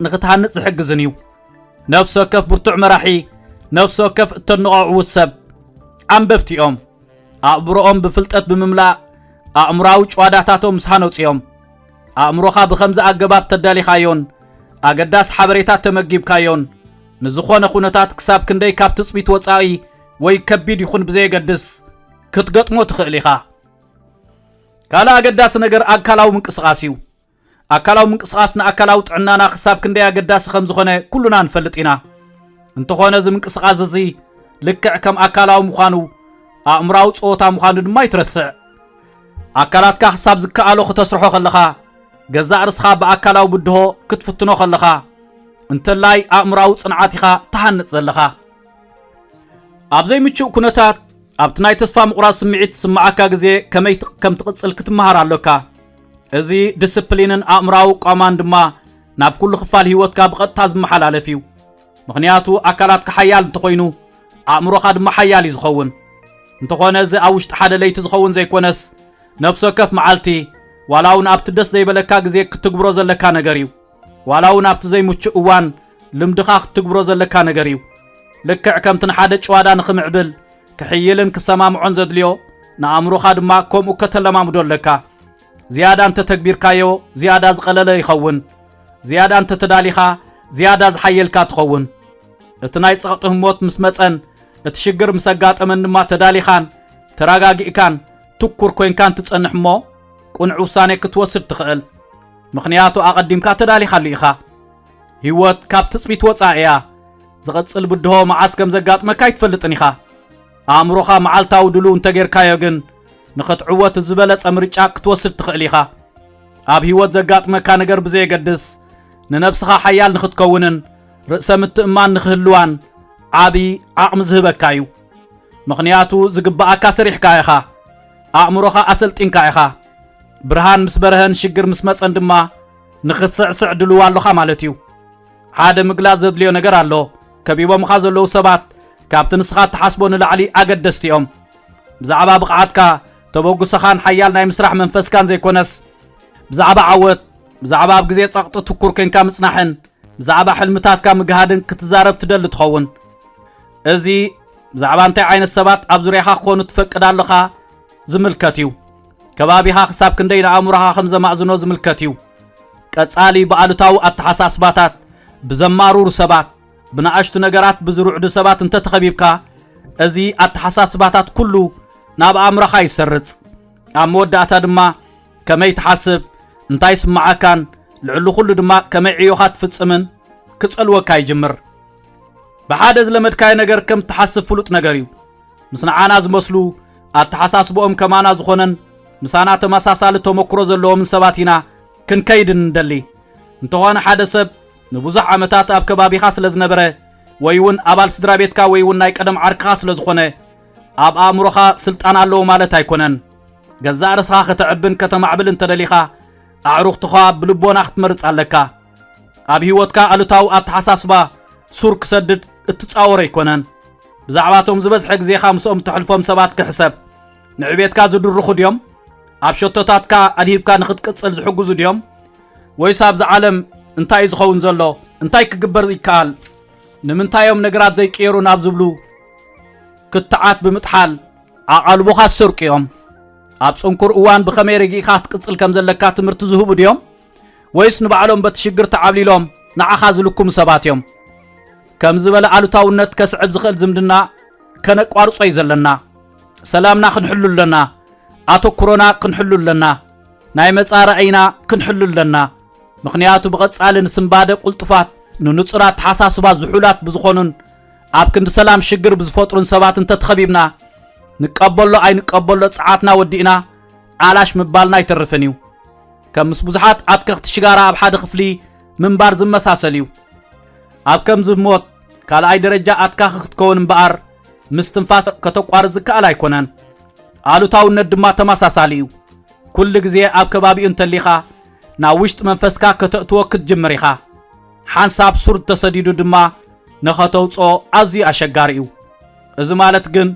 ንኽትሃንጽ ዝሕግዝን እዩ ነፍሲ ወከፍ ብርቱዕ መራሒ ነፍሲ ወከፍ እተነቐዕዉት ሰብ ኣንበብቲ እዮም ኣእምሮኦም ብፍልጠት ብምምላእ ኣእምሮኣዊ ጨዋዳታቶም ምስ ሃነፁ እዮም ኣእምሮኻ ብኸምዚ ኣገባብ ተዳሊኻዮን ኣገዳስ ሓበሬታት ተመጊብካዮን ንዝኾነ ኩነታት ክሳብ ክንደይ ካብ ትፅቢት ወፃኢ ወይ ከቢድ ይኹን ብዘየገድስ ክትገጥሞ ትኽእል ኢኻ ካልእ ኣገዳሲ ነገር ኣካላዊ ምንቅስቓስ እዩ ኣካላዊ ምንቅስቓስና ኣካላዊ ጥዕናና ክሳብ ክንደይ ኣገዳሲ ከም ዝኾነ ኩሉና ንፈልጥ ኢና እንተኾነ እዚ ምንቅስቓስ እዚ ልክዕ ከም ኣካላዊ ምዃኑ ኣእምራዊ ጾታ ምዃኑ ድማ ይትረስዕ ኣካላትካ ክሳብ ዝከኣሎ ክተስርሖ ከለኻ ገዛእ ርስኻ ብኣካላዊ ብድሆ ክትፍትኖ ከለኻ እንተላይ ኣእምራዊ ጽንዓት ኢኻ ተሃንጽ ዘለኻ ኣብ ዘይምቹእ ኩነታት ኣብቲ ናይ ተስፋ ምቑራጽ ስምዒት ስማዓካ ግዜ ከመይ ከም ትቕጽል ክትመሃር ኣለካ እዚ ዲስፕሊንን ኣእምራዊ ቋማን ድማ ናብ ኩሉ ክፋል ህይወትካ ብቐጥታ ዝመሓላለፍ እዩ ምኽንያቱ ኣካላትካ ሓያል እንተኾይኑ ኣእምሮኻ ድማ ሓያል እዩ ዝኸውን እንተኾነ እዚ ኣብ ውሽጢ ሓደ ለይቲ ዝኸውን ዘይኮነስ ነፍሲ ወከፍ መዓልቲ ዋላ እውን ኣብቲ ደስ ዘይበለካ ግዜ ክትግብሮ ዘለካ ነገር እዩ ዋላ እውን ኣብቲ ዘይምቹእ እዋን ልምድኻ ክትግብሮ ዘለካ ነገር እዩ ልክዕ ከምቲ ንሓደ ጨዋዳ ንኽምዕብል ክሕይልን ክሰማምዖን ዘድልዮ ንኣእምሮኻ ድማ ከምኡ ከተለማምዶ ኣለካ ዝያዳ እንተተግቢርካዮ ዝያዳ ዝቐለለ ይኸውን ዝያዳ እንተተዳሊኻ ዝያዳ ዝሓየልካ ትኸውን እቲ ናይ ጸቕጢ ህሞት ምስ መፀን እቲ ሽግር ምስ ኣጋጠመን ድማ ተዳሊኻን ተረጋጊእካን ትኩር ኮይንካን ትጸንሕ እሞ ቁኑዕ ውሳኔ ክትወስድ ትኽእል ምኽንያቱ ኣቐዲምካ ተዳሊኻሉ ኢኻ ህይወት ካብ ትጽቢት ወፃእ እያ ዝቐጽል ብድሆ መዓስ ከም ዘጋጥመካ ኣይትፈልጥን ኢኻ ኣእምሮኻ መዓልታዊ ድሉው እንተጌርካዮ ግን ንኽትዕወት ዝበለጸ ምርጫ ክትወስድ ትኽእል ኢኻ ኣብ ህይወት ዘጋጥመካ ነገር ብዘየገድስ ንነብስኻ ሓያል ንኽትከውንን ርእሰ ምትእማን ንኽህልዋን ዓብዪ ዓቕሚ ዝህበካ እዩ ምኽንያቱ ዝግባኣካ ሰሪሕካ ኢኻ ኣእምሮኻ ኣሰልጢንካ ኢኻ ብርሃን ምስ በረህን ሽግር ምስ መፀን ድማ ንኽስዕስዕ ድልዋ ኣለኻ ማለት እዩ ሓደ ምግላጽ ዘድልዮ ነገር ኣሎ ከቢቦምኻ ዘለዉ ሰባት ካብቲ ንስኻ ተሓስቦ ንላዕሊ ኣገደስቲ እዮም ብዛዕባ ብቕዓትካ ተበጉሰኻን ሓያል ናይ ምስራሕ መንፈስካን ዘይኮነስ ብዛዕባ ዓወት ብዛዕባ ኣብ ግዜ ጸቕጢ ትኩር ኮይንካ ምጽናሕን ብዛዕባ ሕልምታትካ ምግሃድን ክትዛረብ ትደሊ ትኸውን እዚ ብዛዕባ እንታይ ዓይነት ሰባት ኣብ ዙርያኻ ክኾኑ ትፈቅድ ኣለኻ ዝምልከት እዩ ከባቢኻ ክሳብ ክንደይ ንኣእምሮኻ ከም ዘማዕዝኖ ዝምልከት እዩ ቀጻሊ ብኣሉታዊ ኣተሓሳስባታት ብዘማሩሩ ሰባት ብንኣሽቱ ነገራት ብዝሩዕዱ ሰባት እንተተኸቢብካ እዚ ኣተሓሳስባታት ኩሉ ናብ ኣእምሮኻ ይሰርጽ ኣብ መወዳእታ ድማ ከመይ ትሓስብ እንታይ ስማዓካን ልዕሊ ኩሉ ድማ ከመይ ዕዮኻ ትፍጽምን ክጸልወካ ይጅምር ብሓደ ዝለመድካዮ ነገር ከም ትሓስብ ፍሉጥ ነገር እዩ ምስ ንዓና ዝመስሉ ኣተሓሳስቦኦም ከማና ዝኾነን ምሳና ተመሳሳሊ ተመክሮ ዘለዎም ሰባት ኢና ክንከይድን እንደሊ እንተኾነ ሓደ ሰብ ንብዙሕ ዓመታት ኣብ ከባቢኻ ስለ ዝነበረ ወይ እውን ኣባል ስድራ ቤትካ ወይ እውን ናይ ቀደም ዓርክኻ ስለ ዝኾነ ኣብ ኣእምሮኻ ስልጣን ኣለዎ ማለት ኣይኮነን ገዛእ ርስኻ ከተዕብን ከተማዕብል እንተደሊኻ ኣዕሩኽትኻ ብልቦና ክትመርጽ ኣለካ ኣብ ህይወትካ ኣሉታዊ ኣተሓሳስባ ሱር ክሰድድ እትጻወሮ ኣይኮነን ብዛዕባቶም ዝበዝሐ ግዜኻ ምስኦም እትሕልፎም ሰባት ክሕሰብ ንዕቤትካ ዝድርኹ ድዮም ኣብ ሸቶታትካ ኣድሂብካ ንኽትቅጽል ዝሕግዙ ድዮም ወይስ ኣብዚ ዓለም እንታይ እዩ ዝኸውን ዘሎ እንታይ ክግበር ይከኣል ንምንታዮም ነገራት ዘይቀየሩ ናብ ዝብሉ ክትዓት ብምጥሓል ኣቓልቦኻ ዝሰርቁ እዮም ኣብ ጽንኩር እዋን ብኸመይ ረጊእኻ ትቅጽል ከም ዘለካ ትምህርቲ ዝህቡ ድዮም ወይስ ንባዕሎም በቲ ሽግር ተዓብሊሎም ንዓኻ ዝልኩም ሰባት እዮም ከም ዝበለ ኣሉታውነት ከስዕብ ዝኽእል ዝምድና ከነቋርጾ እዩ ዘለና ሰላምና ክንሕሉ ኣለና ኣተኩሮና ክንሕሉ ኣለና ናይ መጻረዒና ክንሕሉ ኣለና ምኽንያቱ ብቐጻሊ ንስምባደ ቁልጡፋት ንንጹራት ተሓሳስባት ዝሑላት ብዝኾኑን ኣብ ክንዲ ሰላም ሽግር ብዝፈጥሩን ሰባት እንተተኸቢብና ንቀበሎ ኣይንቀበሎ ፀዓትና ወዲእና ኣላሽ ምባልና ይተርፍን እዩ ከም ምስ ብዙሓት ኣትከኽቲ ሽጋራ ኣብ ሓደ ክፍሊ ምንባር ዝመሳሰል እዩ ኣብ ከም ዝሞት ካልኣይ ደረጃ ኣትካኽ ክትከውን እምበኣር ምስ ትንፋስ ከተቋርጽ ዝከኣል ኣይኮነን ኣሉታውነት ድማ ተመሳሳሊ እዩ ኩሉ ግዜ ኣብ ከባቢኡ እንተሊኻ ናብ ውሽጢ መንፈስካ ከተእትዎ ክትጅምር ኢኻ ሓንሳብ ሱር ተሰዲዱ ድማ ንኸተውፅኦ ኣዝዩ ኣሸጋሪ እዩ እዚ ማለት ግን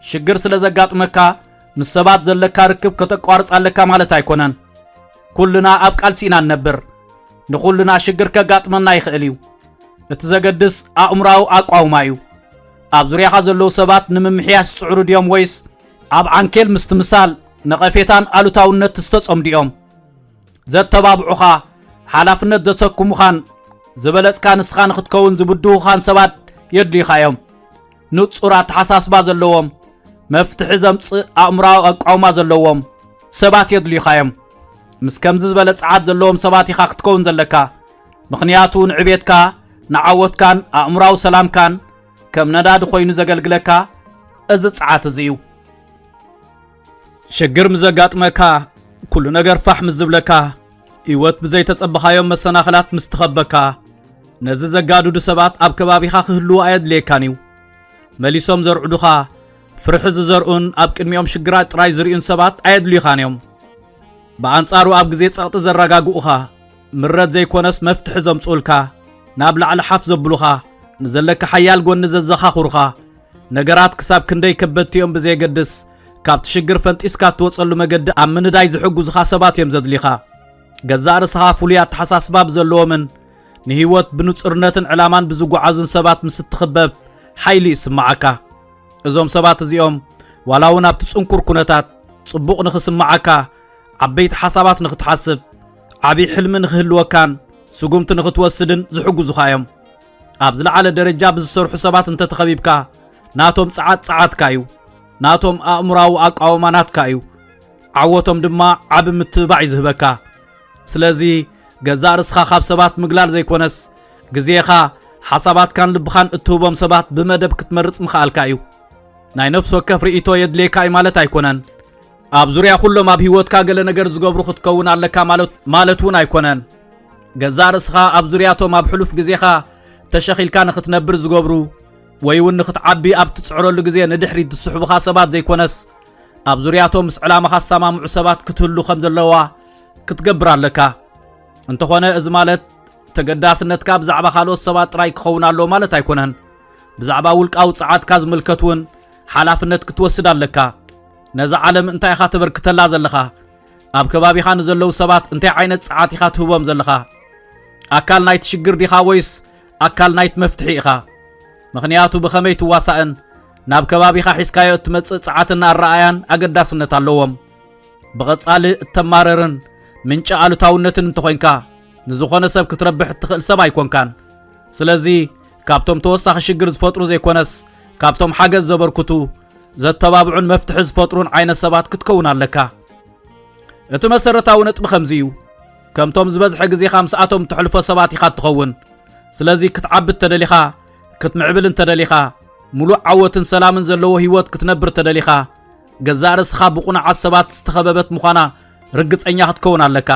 ሽግር ስለ ዘጋጥመካ ምስ ሰባት ዘለካ ርክብ ከተቋርጽ ኣለካ ማለት ኣይኮነን ኩልና ኣብ ቃልሲ ኢና ንነብር ንኹልና ሽግር ከጋጥመና ይኽእል እዩ እቲ ዘገድስ ኣእምራዊ ኣቋውማ እዩ ኣብ ዙርያኻ ዘለዉ ሰባት ንምምሕያሽ ዝጽዕሩ ድዮም ወይስ ኣብ ዓንኬል ምስትምሳል ነቐፌታን ኣሉታውነት ዝተጸምዲኦም ዘተባብዑኻ ሓላፍነት ዘተሰኩሙኻን ዝበለጽካ ንስኻ ንኽትከውን ዝብድሁኻን ሰባት የድልዩኻ እዮም ንጹር ኣተሓሳስባ ዘለዎም መፍትሒ ዘምጽእ ኣእምራዊ ኣቋውማ ዘለዎም ሰባት የድልዩኻ እዮም مسكم زبالة صعاد زلوهم سبات إخا ختكون زلكا مخنياتو نعبيت كا نعوت كان أمراو سلام كان كم نداد خوينو زقلقلكا أزد صعات زيو شجر مزقات مكا كل نجر فحم الزبلكا إيوت بزي تتصبخا يوم السناخلات مستخبكا نزي زقادو دو سبات أب كبابيخا خهلو آيد ليكانيو مليسوم زرعدوخا فرحز زرعون أب كنميوم شجرات راي زرعون سبات آيد ليخانيوم بأنصارو أب جزيت سقط زرقاقوخا مرد زي كونس مفتح زمصولكا نابلع على حفظ بلوخا نزلك حيال قون نززخا خورخا نقرات كساب كندي كبتيوم بزي قدس كابت شجر فنت إسكات توصلو مقد أمن داي زحقو زخا سبات يمزد ليخا قزار سخا فوليات حساس باب زلو من نهيوت بنوصرنتن علامان بزقو عزن سبات مستخبب حيلي سمعكا ازوم سبات زيوم ولاونا بتتصنكر كونتات صبوق نخسمعكا عبيت حسابات نختحسب عبي حلم نخهلو كان سقومت نختوسدن زحقو زخايم أبزل على درجة بزسر حسابات انت تخبيبكا ناتهم ساعات كايو ناتهم أمراو أقاومانات كايو عوتهم دما عب متبع يزهبكا سلازي جزار سخا خاب سبات مقلال زي كونس جزيخا حسابات كان لبخان اتوبهم سبات بمدب كتمرص مخال كايو ناي نفس وكف رئيتو يدلي كاي مالت ايكونن اب زوريا كلهم اب هيوتكا ገለ ነገር ዝገብሩ ክትከውን ኣለካ ማለቱን ኣይኮነን ገዛር እስኻ ኣብ ዙርያቶም ኣብ ሕሉፍ ግዜኻ ተሸኺልካ ንኽትነብር ዝገብሩ ወይ እውን ንኽትዓቢ ኣብ ትጽዕረሉ ግዜ ንድሕሪት ዝስሕቡኻ ሰባት ዘይኮነስ ኣብ ዙርያቶም ምስ ዕላማኻ ሰማምዑ ሰባት ክትህሉ ከም ዘለዋ ክትገብር ኣለካ እንተኾነ እዚ ማለት ተገዳስነትካ ብዛዕባ ካልኦት ሰባት ጥራይ ክኸውን ኣሎ ማለት ኣይኮነን ብዛዕባ ውልቃዊ ጸዓትካ ዝምልከቱን ሓላፍነት ክትወስድ ኣለካ ነዛ ዓለም እንታይ ኢኻ ትበርክተላ ዘለኻ ኣብ ከባቢኻ ንዘለዉ ሰባት እንታይ ዓይነት ጸዓት ኢኻ ትህቦም ዘለኻ ኣካል ናይቲ ሽግር ዲኻ ወይስ ኣካል ናይቲ መፍትሒ ኢኻ ምኽንያቱ ብኸመይ ትዋሳእን ናብ ከባቢኻ ሒዝካዮ እትመጽእ ጸዓትን ኣረኣያን ኣገዳስነት ኣለዎም ብቐጻሊ እተማረርን ምንጭ ኣሉታውነትን እንተኾንካ ንዝኾነ ሰብ ክትረብሕ እትኽእል ሰብ ኣይኮንካን ስለዚ ካብቶም ተወሳኺ ሽግር ዝፈጥሩ ዘይኮነስ ካብቶም ሓገዝ ዘበርክቱ ዘተባብዑን መፍትሒ ዝፈጥሩን ዓይነት ሰባት ክትከውን ኣለካ እቲ መሰረታዊ ነጥቢ ከምዚ እዩ ከምቶም ዝበዝሐ ግዜኻ ምስኣቶም ትሕልፎ ሰባት ኢኻ ትኸውን ስለዚ ክትዓቢ ተደሊኻ ክትምዕብል ተደሊኻ ሙሉእ ዓወትን ሰላምን ዘለዎ ህይወት ክትነብር ተደሊኻ ገዛእ ርእስኻ ብቑኑዓት ሰባት ዝተኸበበት ምዃና ርግፀኛ ክትከውን ኣለካ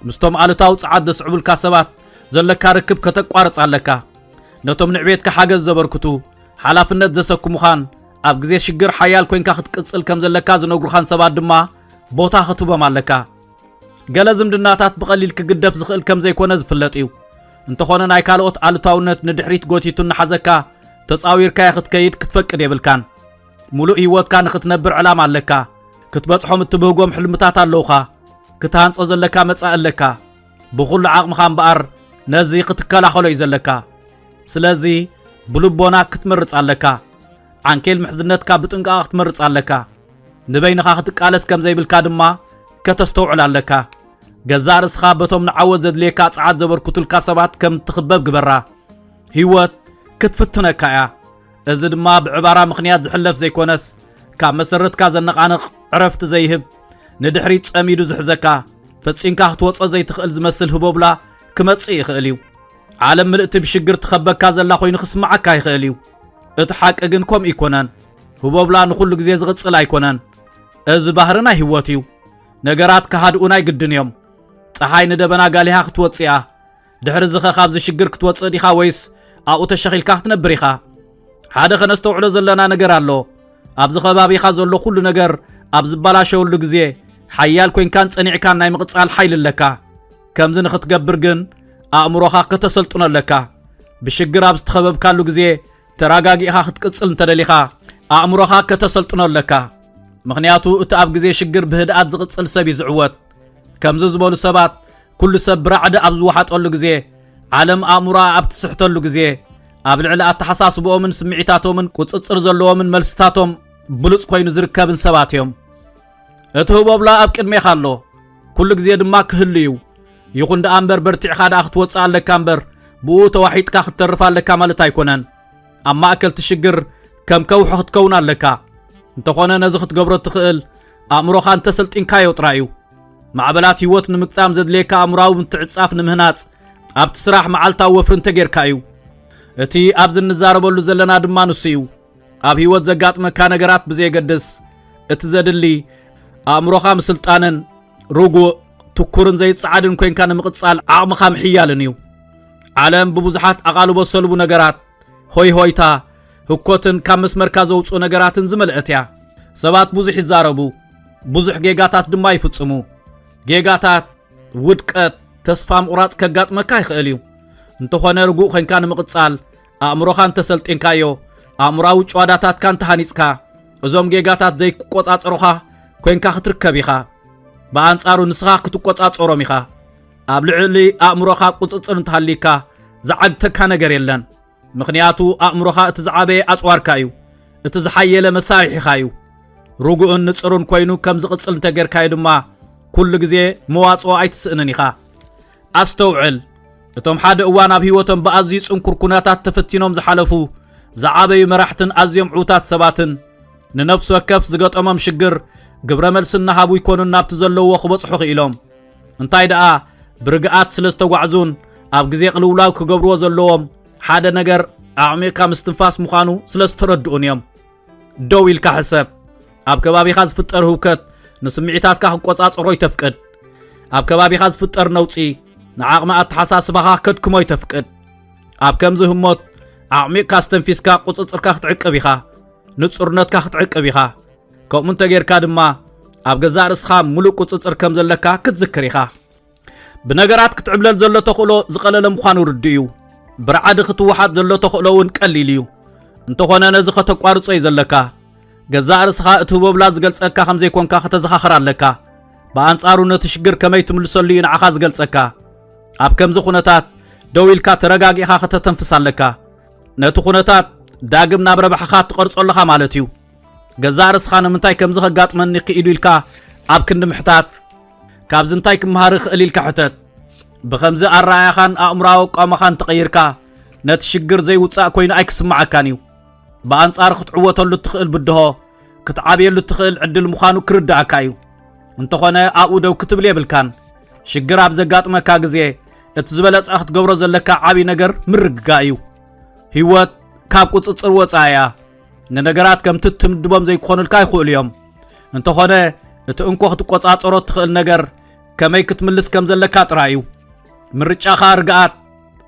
ምስቶም ኣሉታዊ ጸዓት ዘስዕቡልካ ሰባት ዘለካ ርክብ ከተቋርጽ ኣለካ ነቶም ንዕቤትካ ሓገዝ ዘበርክቱ ሓላፍነት ዘሰኩሙኻን ኣብ ግዜ ሽግር ሓያል ኮይንካ ክትቅጽል ከም ዘለካ ዝነግሩኻን ሰባት ድማ ቦታ ክትቦም ኣለካ ገለ ዝምድናታት ብቐሊል ክግደፍ ዝኽእል ከም ዘይኮነ ዝፍለጥ እዩ እንተኾነ ናይ ካልኦት ኣሉታውነት ንድሕሪት ጎቲቱ ንሓዘካ ተጻዊርካ ክትከይድ ክትፈቅድ የብልካን ሙሉእ ህይወትካ ንኽትነብር ዕላማ ኣለካ ክትበጽሖም እትብህጎም ሕልምታት ኣለውኻ ክትሃንጾ ዘለካ መጻእ ኣለካ ብኹሉ ዓቕምኻ እምበኣር ነዚ ክትከላኸሎ እዩ ዘለካ ስለዚ ብልቦና ክትመርጽ ኣለካ عنكيل محزنتك بتنقاق تمرص عليك نبينخا ክትቃለስ ከም ዘይብልካ ድማ ከተስተውዕል ኣለካ ገዛር እስኻ በቶም ንዓወት ዘድልየካ ጻዓት ዘበርክቱልካ ሰባት ከም ትኽበብ ግበራ ህይወት ክትፍትነካ እያ እዚ ድማ ብዕባራ ምኽንያት ዝሕለፍ ዘይኮነስ ካብ መሰረትካ ዘነቓንቕ ዕረፍቲ ዘይህብ ንድሕሪት ጸሚዱ ዝሕዘካ ፈጺምካ ክትወጾ ዘይትኽእል ዝመስል ህቦብላ ክመጽእ ይኽእል እዩ ዓለም ምልእቲ ብሽግር ትኸበካ ዘላ ኮይኑ ክስማዓካ ይኽእል እዩ እቲ ሓቂ ግን ከም ይኮነን ህቦብላ ንኹሉ ግዜ ዝቕጽል ኣይኮነን እዚ ባህርና ህይወት እዩ ነገራት ከሃድኡና ይግድን እዮም ፀሓይ ንደበና ጋሊሃ ክትወጽያ ድሕሪ ዝኸ ካብዚ ሽግር ክትወጽእ ዲኻ ወይስ ኣብኡ ተሸኺልካ ክትነብር ኢኻ ሓደ ከነስተውዕሎ ዘለና ነገር ኣሎ ኣብዚ ከባቢኻ ዘሎ ኩሉ ነገር ኣብ ዝበላሸወሉ ግዜ ሓያል ኮይንካን ጸኒዕካን ናይ ምቕጻል ሓይል ኣለካ ከምዚ ንኽትገብር ግን ኣእምሮኻ ከተሰልጥኖ ኣለካ ብሽግር ኣብ ዝተኸበብካሉ ግዜ ተረጋጊእኻ ክትቅጽል እንተደሊኻ ኣእምሮኻ ከተሰልጥኖ ኣለካ ምኽንያቱ እቲ ኣብ ግዜ ሽግር ብህድኣት ዝቕጽል ሰብ ይዝዕወት ከምዚ ዝበሉ ሰባት ኩሉ ሰብ ብራዕዲ ኣብ ዝወሓጠሉ ግዜ ዓለም ኣእምሮኣ ኣብ ትስሕተሉ ግዜ ኣብ ልዕሊ ኣተሓሳስቦኦምን ስምዒታቶምን ቁፅፅር ዘለዎምን መልስታቶም ብሉፅ ኮይኑ ዝርከብን ሰባት እዮም እቲ ህቦብላ ኣብ ቅድሜኻ ኣሎ ኩሉ ግዜ ድማ ክህሉ እዩ ይኹን ደኣ እምበር በርቲዕኻ ደኣ ክትወፅእ ኣለካ እምበር ብኡ ተዋሒጥካ ክትተርፍ ኣለካ ማለት ኣይኮነን ኣብ ማእከል ትሽግር ከም ከውሒ ክትከውን ኣለካ እንተኾነ ነዚ ክትገብሮ ትኽእል ኣእምሮኻ እንተሰልጢንካዮ ጥራይ እዩ معبلات هيوت نمقطام زدليكا أمراو متعصاف نምህناص أبت سراح معالتا وفرن تجيركا እዩ እቲ ኣብዚ ንዛረበሉ ዘለና ድማ ንሱ እዩ ኣብ ህይወት ዘጋጥመካ ነገራት ብዘይገድስ እቲ ዘድሊ ኣእምሮኻ ምስልጣንን ርጉእ ትኩርን ዘይጸዓድን ኮይንካ ንምቕጻል ዓቕምኻ ምሕያልን እዩ ዓለም ብብዙሓት ኣቓልቦ ሰልቡ ነገራት ሆይ ሆይታ ህኮትን ካብ መስመርካ ዘውፁ ነገራትን ዝመልአት እያ ሰባት ብዙሕ ይዛረቡ ብዙሕ ጌጋታት ድማ ይፍጽሙ ጌጋታት ውድቀት ተስፋ ምቁራጽ ከጋጥመካ ይኽእል እዩ እንተኾነ ርጉእ ኮይንካ ንምቕጻል ኣእምሮኻ እንተሰልጢንካዮ ኣእምራዊ ጨዋዳታትካ እንተሃኒጽካ እዞም ጌጋታት ዘይክቆጻጸሩኻ ኮይንካ ክትርከብ ኢኻ በኣንጻሩ ንስኻ ክትቆጻጸሮም ኢኻ ኣብ ልዕሊ ኣእምሮኻ ቁጽጽር እንተሃሊካ ዝዓግተካ ነገር የለን ምኽንያቱ ኣእምሮኻ እቲ ዝዓበየ ኣጽዋርካ እዩ እቲ ዝሓየለ መሳርሒኻ እዩ ርጉእን ንጽሩን ኮይኑ ከም ዝቕጽል እንተጌርካዮ ድማ ኩሉ ግዜ መዋጽኦ ኣይትስእንን ኢኻ ኣስተውዕል እቶም ሓደ እዋን ኣብ ህይወቶም በኣዝዩ ጽንኩር ኩነታት ተፈቲኖም ዝሓለፉ ዝዓበዩ መራሕትን ኣዝዮም ዕውታት ሰባትን ንነፍሲ ወከፍ ዝገጠሞም ሽግር ግብረ መልሲ እናሃቡ ይኮኑን ናብቲ ዘለዎ ክበጽሑ ክኢሎም እንታይ ደኣ ብርግኣት ስለ ዝተጓዕዙን ኣብ ግዜ ቅልውላው ክገብርዎ ዘለዎም ሓደ ነገር ኣዕሚቕካ ምስትንፋስ ምዃኑ ስለ ዝተረድኡን እዮም ደው ኢልካ ሕሰብ ኣብ ከባቢኻ ዝፍጠር ህውከት ንስምዒታትካ ክቆጻጸሮ ይተፍቅድ ኣብ ከባቢኻ ዝፍጠር ነውፂ ንዓቕሚ ኣተሓሳስባኻ ከድክሞ ይተፍቅድ ኣብ ከምዚ ህሞት ኣዕሚቕካ ስተንፊስካ ቁጽጽርካ ክትዕቅብ ኢኻ ንጹርነትካ ክትዕቅብ ኢኻ ከምኡ እንተጌርካ ድማ ኣብ ገዛእ ርእስኻ ሙሉእ ቁጽጽር ከም ዘለካ ክትዝክር ኢኻ ብነገራት ክትዕብለል ዘሎ ተኽእሎ ዝቐለለ ምዃኑ ርድእ እዩ ብርዓድ ክትወሓድ ዘሎ ተኽእሎ እውን ቀሊል እዩ እንተኾነ ነዚ ከተቋርጾ እዩ ዘለካ ገዛእ ርእስኻ እቲ ህቦብላ ዝገልጸካ ከም ዘይኮንካ ከተዘኻኽር ኣለካ በኣንጻሩ ነቲ ሽግር ከመይ ትምልሰሉ እዩ ንዓኻ ዝገልጸካ ኣብ ከምዚ ኩነታት ደው ኢልካ ተረጋጊእኻ ከተተንፍስ ኣለካ ነቲ ኩነታት ዳግም ናብ ረብሓኻ ትቐርጾለኻ ማለት እዩ ገዛእ ርእስኻ ንምንታይ ከምዚ ከጋጥመኒ ክኢሉ ኢልካ ኣብ ክንዲ ምሕታት ካብዚ እንታይ ክመሃር ይኽእል ኢልካ ሕተት ብከምዚ ኣረኣያኻን ኣእምሮዊ ኣቋምኻን ተቐይርካ ነቲ ሽግር ዘይውፃእ ኮይኑ ኣይክስማዓካን እዩ በኣንጻር ክትዕወተሉ እትኽእል ብድሆ ክትዓብየሉ እትኽእል ዕድል ምዃኑ ክርዳእካ እዩ እንተኾነ ኣብኡ ደው ክትብል የብልካን ሽግር ኣብ ዘጋጥመካ ግዜ እቲ ዝበለጸ ክትገብሮ ዘለካ ዓብዪ ነገር ምርግጋእ እዩ ህይወት ካብ ቁጽጽር ወፃእ እያ ንነገራት ከምቲ ትምድቦም ዘይክኾኑልካ ይኽእሉ እዮም እንተኾነ እቲ እንኮ ክትቆጻጸሮ እትኽእል ነገር ከመይ ክትምልስ ከም ዘለካ ጥራይ እዩ ምርጫኻ ርግኣት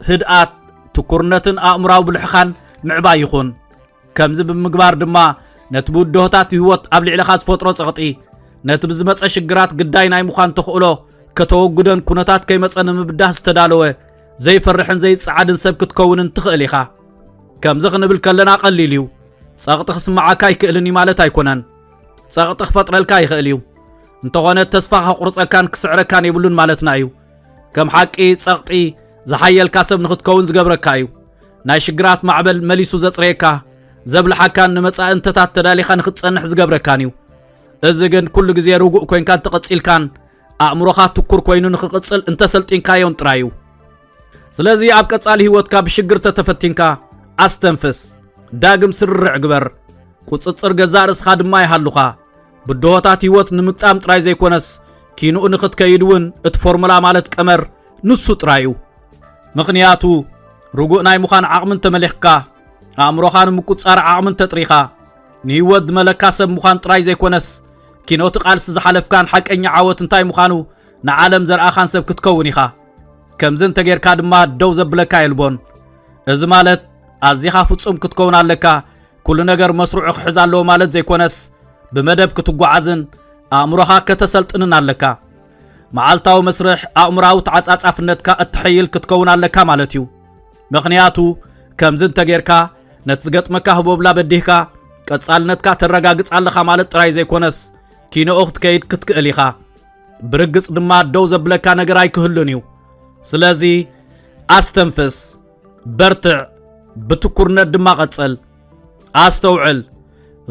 ህድኣት ትኩርነትን ኣእምራዊ ብልሕኻን ምዕባይ ይኹን ከምዚ ብምግባር ድማ ነቲ ብውድሆታት ህይወት ኣብ ልዕልኻ ዝፈጥሮ ጸቕጢ ነቲ ብዝመፀ ሽግራት ግዳይ ናይ ምዃን ተኽእሎ ከተወግደን ኩነታት ከይመፀ ንምብዳህ ዝተዳለወ ዘይፈርሕን ዘይጸዓድን ሰብ ክትከውንን ትኽእል ኢኻ ከምዚ ክንብል ከለና ቀሊል እዩ ጸቕጢ ክስማዓካ ይክእልኒ ማለት ኣይኮነን ጸቕጢ ክፈጥረልካ ይኽእል እዩ እንተኾነ ተስፋ ከቁርፀካን ክስዕረካን የብሉን ማለትና እዩ ከም ሓቂ ጸቕጢ ዝሓየልካ ሰብ ንኽትከውን ዝገብረካ እዩ ናይ ሽግራት ማዕበል መሊሱ ዘጽረየካ ዘብልሓካን ንመጻኢ እንተታት ተዳሊኻ ንኽትጸንሕ ዝገብረካን እዩ እዚ ግን ኩሉ ግዜ ርጉእ ኮይንካን ተቐጺልካን ኣእምሮኻ ትኩር ኮይኑ ንኽቕጽል እንተሰልጢንካዮን ጥራይ እዩ ስለዚ ኣብ ቀጻሊ ህይወትካ ብሽግር ተተፈቲንካ ኣስተንፍስ ዳግም ስርዕ ግበር ቁጽጽር ገዛእ ርእስኻ ድማ ይሃሉኻ ብድሆታት ህይወት ንምቅጣም ጥራይ ዘይኮነስ ኪንኡ ንኽትከይድ እውን እቲ ፎርሙላ ማለት ቀመር ንሱ ጥራይ እዩ ምኽንያቱ ርጉእ ናይ ምዃን ዓቕምን ተመሊኽካ ኣእምሮኻ ንምቁጻር ዓቕምን ተጥሪኻ ንህይወት ዝመለካ ሰብ ምዃን ጥራይ ዘይኮነስ ኪኖቲ ቃልሲ ዝሓለፍካን ሓቀኛ ዓወት እንታይ ምዃኑ ንዓለም ዘርኣኻን ሰብ ክትከውን ኢኻ ከምዚ እንተጌርካ ድማ ደው ዘብለካ የልቦን እዚ ማለት ኣዚኻ ፍጹም ክትከውን ኣለካ ኩሉ ነገር መስሩዑ ክሕዝ ኣለዎ ማለት ዘይኮነስ ብመደብ ክትጓዓዝን ኣእምሮኻ ከተሰልጥንን ኣለካ መዓልታዊ መስርሕ ኣእምራዊ ተዓጻጻፍነትካ እትሕይል ክትከውን ኣለካ ማለት እዩ ምኽንያቱ ከምዚ እንተጌርካ ነቲ ዝገጥመካ ህቦብላ በዲህካ ቀጻልነትካ ተረጋግጽ ኣለኻ ማለት ጥራይ ዘይኮነስ ኪንኦ ክትከይድ ክትክእል ኢኻ ብርግጽ ድማ ደው ዘብለካ ነገር ኣይክህሉን እዩ ስለዚ ኣስተንፍስ በርትዕ ብትኩርነት ድማ ቐጽል ኣስተውዕል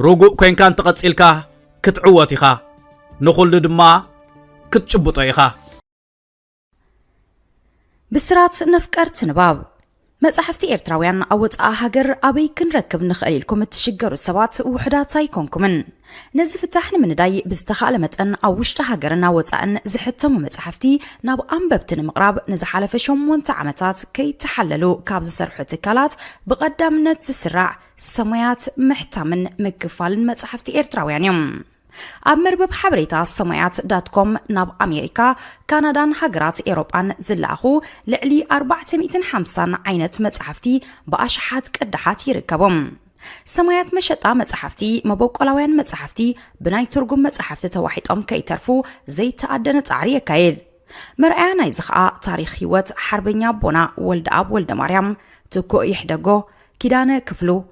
ርጉእ ኮይንካን ተቐጺልካ ክትዕወት ኢኻ ንኹሉ ድማ ክትጭብጦ ኢኻ ብስራት ነፍቀርት ንባብ مصحفتي إرتراويان أوت هاجر أبي كنركب نخيلكم تشجروا السبات وحدات سايكونكمن نزفتحنا من داي بزتخالمت أن أوشت هاجرنا وتأن زحتم مصحفتي ناب أنببتن مقرب نزحال فشم وانتعمتات كي تحللوا كابز سرحة كالات بقدام نتسرع سميات محتمن مكفال مصحفتي إرتراويان يوم أمربب حبريتا سميات.com ناب أمريكا كندا هاجرات إيروبان زلاخو لعلي 450 عينت مصحفتي بأشحات قدحات يركبهم سميات مشطا مصحفتي مبوقلاوያን مصحفتي بناي ترجم مصحفتي توحيطهم كيترفو زي تأدن تعري يكايد مرأي ناي زخا تاريخ هيوت حربኛ بونا ولد أب ولد مريم تكو يحدغو كيدانه كفلو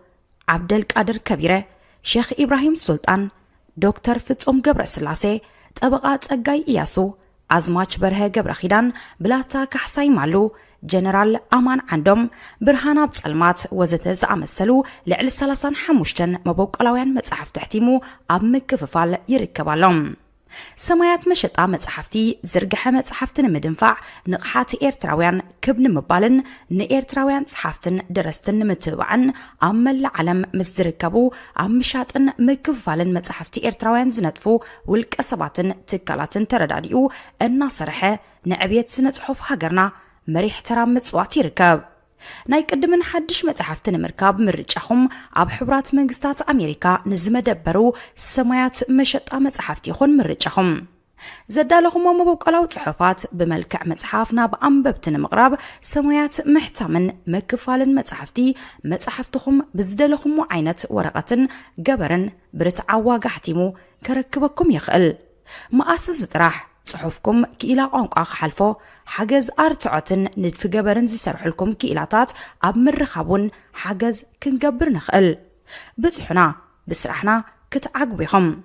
عبد القادر كبيره شيخ إبراهيم سلطان دكتور فتصوم قبر سلاسي طبقات ጸጋይ ኢያሱ አዝማች በርሀ ገብረ ኺዳን ብላታ ካሕሳይ ማሉ ጀነራል አማን ዓንዶም ብርሃን ኣብ ጸልማት ወዘተ ዝኣመሰሉ ልዕሊ 35 መበቆላውያን መጽሐፍ ተሕቲሙ ኣብ ምክፍፋል ይርከባሎም ሰማያት መሸጣ መጽሐፍቲ ዝርግሐ መጽሐፍትን ምድንፋዕ ንቕሓት ኤርትራውያን ክብን ምባልን ንኤርትራውያን ጸሐፍትን ደረስትን ምትባዕን ኣብ መላእ ዓለም ምስ ዝርከቡ ኣብ ምሻጥን ምክፍፋልን መጽሐፍቲ ኤርትራውያን ዝነጥፉ ውልቀ ሰባትን ትካላትን ተረዳዲኡ እናሰርሐ ንዕብየት ስነ ጽሑፍ ሃገርና መሪሕ ተራ ምጽዋት ይርከብ ናይ ቅድምን ሓድሽ መጽሐፍትን ምርካብ ምርጫኹም ኣብ ሕቡራት መንግስታት ኣሜሪካ ንዝመደበሩ ሰማያት መሸጣ መጽሐፍቲ ይኹን ምርጫኹም ዘዳለኹም መበቆላው ጽሑፋት ብመልክዕ መጽሐፍ ናብ ኣንበብትን ምቕራብ ሰማያት ምሕታምን ምክፋልን መጽሐፍትኹም ብዝደለኹም ዓይነት ወረቐትን ገበርን ብርትዓዋጋ ሕቲሙ ከረክበኩም ይኽእል ማኣስስ ጥራሕ صحفكم كإلا قنقا خحلفو حاجز أرتعتن ندف جبرن زسرحلكم كإلاتات أب مرخابون حاجز كنجبر نخل بزحنا بسرحنا كتعقبهم